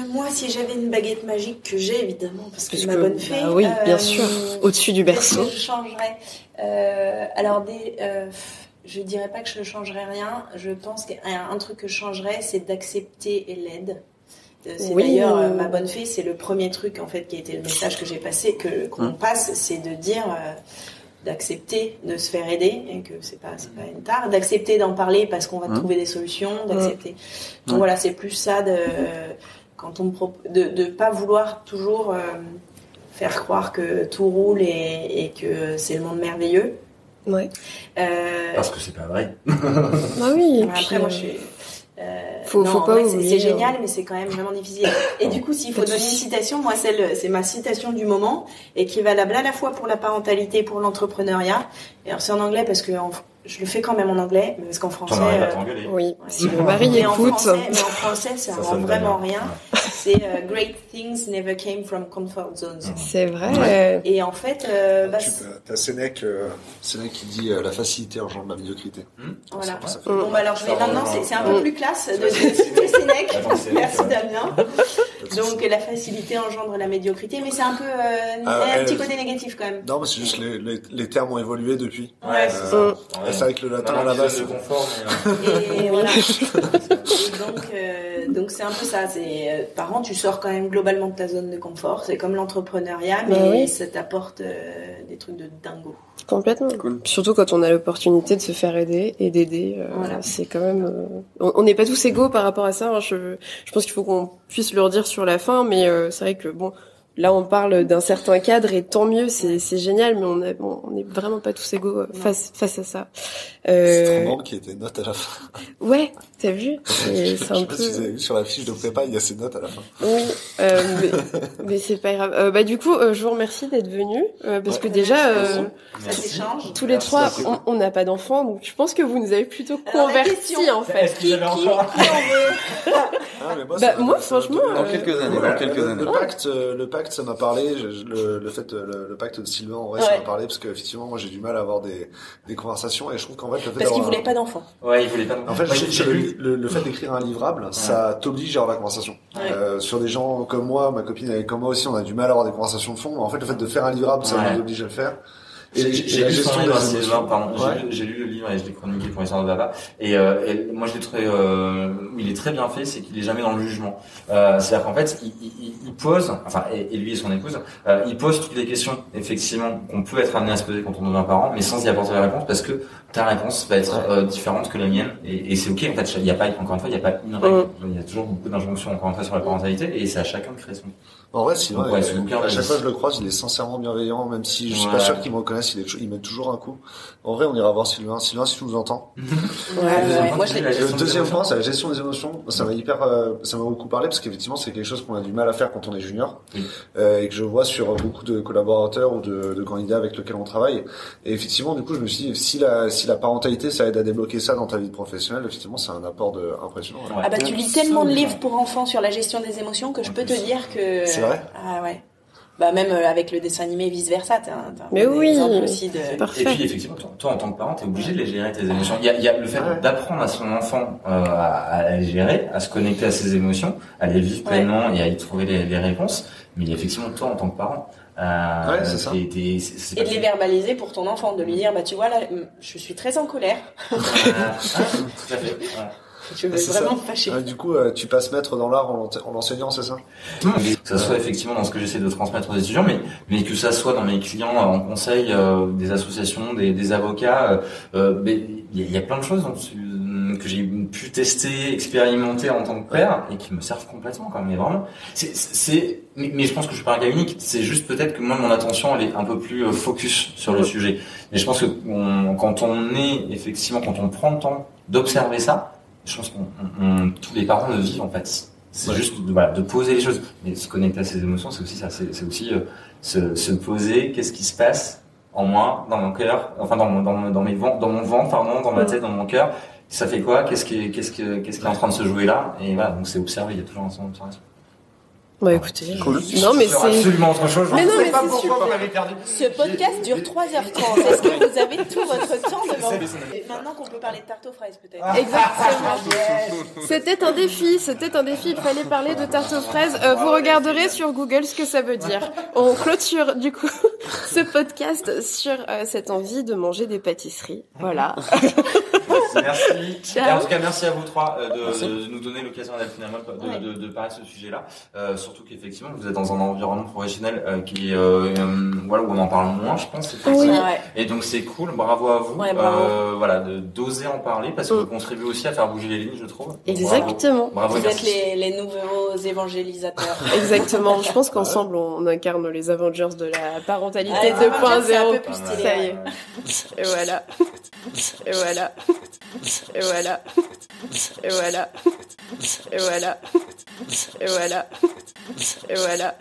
Moi, si j'avais une baguette magique, que j'ai évidemment, parce que ma bonne fée. Oui, bien sûr. Au-dessus du berceau. Je changerais. Je dirais pas que je ne changerais rien. Je pense qu'un truc que je changerais, c'est d'accepter l'aide. C'est d'ailleurs ma bonne fée, c'est le premier truc en fait qui a été le message que j'ai passé, qu'on passe, c'est de dire d'accepter de se faire aider et que c'est pas une tare, d'accepter d'en parler parce qu'on va trouver des solutions, d'accepter. Donc voilà, c'est plus ça de pas vouloir toujours faire croire que tout roule et que c'est le monde merveilleux. Parce que c'est pas vrai. Oui. Après moi je suis faut pas c'est génial, mais c'est quand même vraiment difficile. Et du coup, s'il faut donner une citation, moi, c'est ma citation du moment, et qui est valable à la fois pour la parentalité, pour l'entrepreneuriat. Et alors, c'est en anglais parce que je le fais quand même en anglais, mais parce qu'en français. Ton mari va t'engueuler. Oui. Si mon mari écoute. Mais en français, ça rend vraiment rien. C'est great things never came from comfort zones. C'est vrai. Et en fait, t'as Sénèque qui dit la facilité engendre la médiocrité. Voilà. Bon, bah alors je vais maintenant, c'est un peu plus classe de citer Sénèque. Merci Damien. Donc la facilité engendre la médiocrité, mais c'est un peu un petit côté négatif quand même. Non, mais c'est juste les termes ont évolué depuis. Ouais, c'est ça. C'est vrai que le latin à la base c'est confort. Et voilà. Et donc c'est un peu ça. C'est par an, tu sors quand même globalement de ta zone de confort. C'est comme l'entrepreneuriat, mais ça t'apporte des trucs de dingo. Complètement. Cool. Surtout quand on a l'opportunité de se faire aider et d'aider. Voilà. C'est quand même. On n'est pas tous égaux par rapport à ça. Hein. Je pense qu'il faut qu'on puisse le redire sur la fin, mais c'est vrai que bon. Là, on parle d'un certain cadre et tant mieux, c'est génial, mais on est vraiment pas tous égaux face à ça. C'est trop marrant qu'il y ait des notes à la fin. Ouais, t'as vu? C'est un peu. Si vous avez vu sur la fiche de prépa, il y a ces notes à la fin. Oui, mais c'est pas grave. Du coup, je vous remercie d'être venus parce que déjà, ça s'échange. Tous les trois, on n'a pas d'enfants, donc je pense que vous nous avez plutôt convertis en fait. Qui en veut? Moi, franchement, dans quelques années. Le pacte, ça m'a parlé. Le pacte de Sylvain, en vrai, ça m'a parlé parce que effectivement, moi, j'ai du mal à avoir des conversations et je trouve qu'en fait, le fait parce qu'il voulait pas d'enfants. Ouais, il voulait pas d'enfants. En fait, le fait d'écrire un livrable, ça t'oblige à avoir la conversation. Sur des gens comme moi, ma copine et comme moi aussi, on a du mal à avoir des conversations de fond. Mais en fait, le fait de faire un livrable, ça nous oblige à le faire. J'ai lu son livre, j'ai lu le livre et je l'ai chroniqué pour l'histoire de papa. Et moi je l'ai trouvé, il est très bien fait, c'est qu'il est jamais dans le jugement. C'est-à-dire qu'en fait, il pose, enfin, et lui et son épouse, il pose toutes les questions, effectivement, qu'on peut être amené à se poser quand on devient parent, mais sans y apporter la réponse, parce que ta réponse va être différente que la mienne, et c'est ok. En fait, il y a pas, encore une fois, il y a pas une règle. Il y a toujours beaucoup d'injonctions, encore une fois, sur la parentalité, et c'est à chacun de créer son. En vrai, Sylvain, à chaque fois que je le croise, il est sincèrement bienveillant, même si je suis pas sûr qu'il me reconnaisse, il met toujours un coup. En vrai, on ira voir Sylvain. Sylvain, si tu nous entends. Moi, le deuxième point, c'est la gestion des émotions. Ça m'a beaucoup parlé parce qu'effectivement, c'est quelque chose qu'on a du mal à faire quand on est junior. Et que je vois sur beaucoup de collaborateurs ou de candidats avec lesquels on travaille. Et effectivement, du coup, je me suis dit, si la parentalité, ça aide à débloquer ça dans ta vie professionnelle, effectivement, c'est un apport impressionnant. Ah bah, tu lis tellement de livres pour enfants sur la gestion des émotions que je peux te dire que... C'est vrai? Ah ouais. Bah même avec le dessin animé vice versa, t'as mais oui, exemple aussi de. Parfait. Et puis effectivement, toi en tant que parent, t'es obligé de les gérer tes émotions. Il y a le fait d'apprendre à son enfant à les gérer, à se connecter à ses émotions, à les vivre pleinement et à y trouver les réponses. Mais il y a effectivement toi en tant que parent. C'est ça. Et de les verbaliser pour ton enfant, de lui dire bah tu vois là, je suis très en colère. Tout à fait. Je veux vraiment me fâcher. Du coup, tu passes maître dans l'art en l'enseignant, c'est ça? Que ça soit effectivement dans ce que j'essaie de transmettre aux étudiants, mais que ça soit dans mes clients en conseil, des associations, des avocats, il y a plein de choses que j'ai pu tester, expérimenter en tant que père et qui me servent complètement quand même. Mais vraiment, mais je pense que je suis pas un gars unique. C'est juste peut-être que moi mon attention elle est un peu plus focus sur le sujet. Mais je pense que quand on prend le temps d'observer ça, je pense qu'on tous les parents le vivent en fait. C'est juste de poser les choses, mais se connecter à ses émotions, c'est aussi ça. C'est aussi se poser. Qu'est-ce qui se passe en moi, dans mon cœur, enfin dans mon ventre, pardon, dans ma tête, dans mon cœur. Ça fait quoi? Qu'est-ce qui est en train de se jouer là? Et voilà, donc c'est observer. Il y a toujours un son d'observation. Bah écoutez, cool. Non mais c'est absolument autre chose. Mais non mais pas c'est pourquoi super. on avait perdu. Ce podcast dure 3h30. Est-ce que vous avez tout votre temps devant vous? Et maintenant qu'on peut parler de tarte aux fraises peut-être. Exactement. C'était un défi. Il fallait parler de tarte aux fraises. Vous regarderez sur Google ce que ça veut dire. On clôture du coup ce podcast sur cette envie de manger des pâtisseries. Voilà. Merci. Et en tout cas, merci à vous trois de nous donner l'occasion finalement de parler de ce sujet-là. Surtout qu'effectivement, vous êtes dans un environnement professionnel qui où on en parle moins, je pense. Oui. Et donc c'est cool. Bravo à vous. Ouais, bravo. D'oser en parler parce que vous contribuez aussi à faire bouger les lignes, je trouve. Exactement. Bravo. Vous êtes les nouveaux évangélisateurs. Exactement. Je pense qu'ensemble on incarne les Avengers de la parentalité 2.0. C'est un peu plus stylé. Ça y est. Et voilà. Et voilà. Et voilà. Et voilà. Et voilà. Et voilà. Et voilà.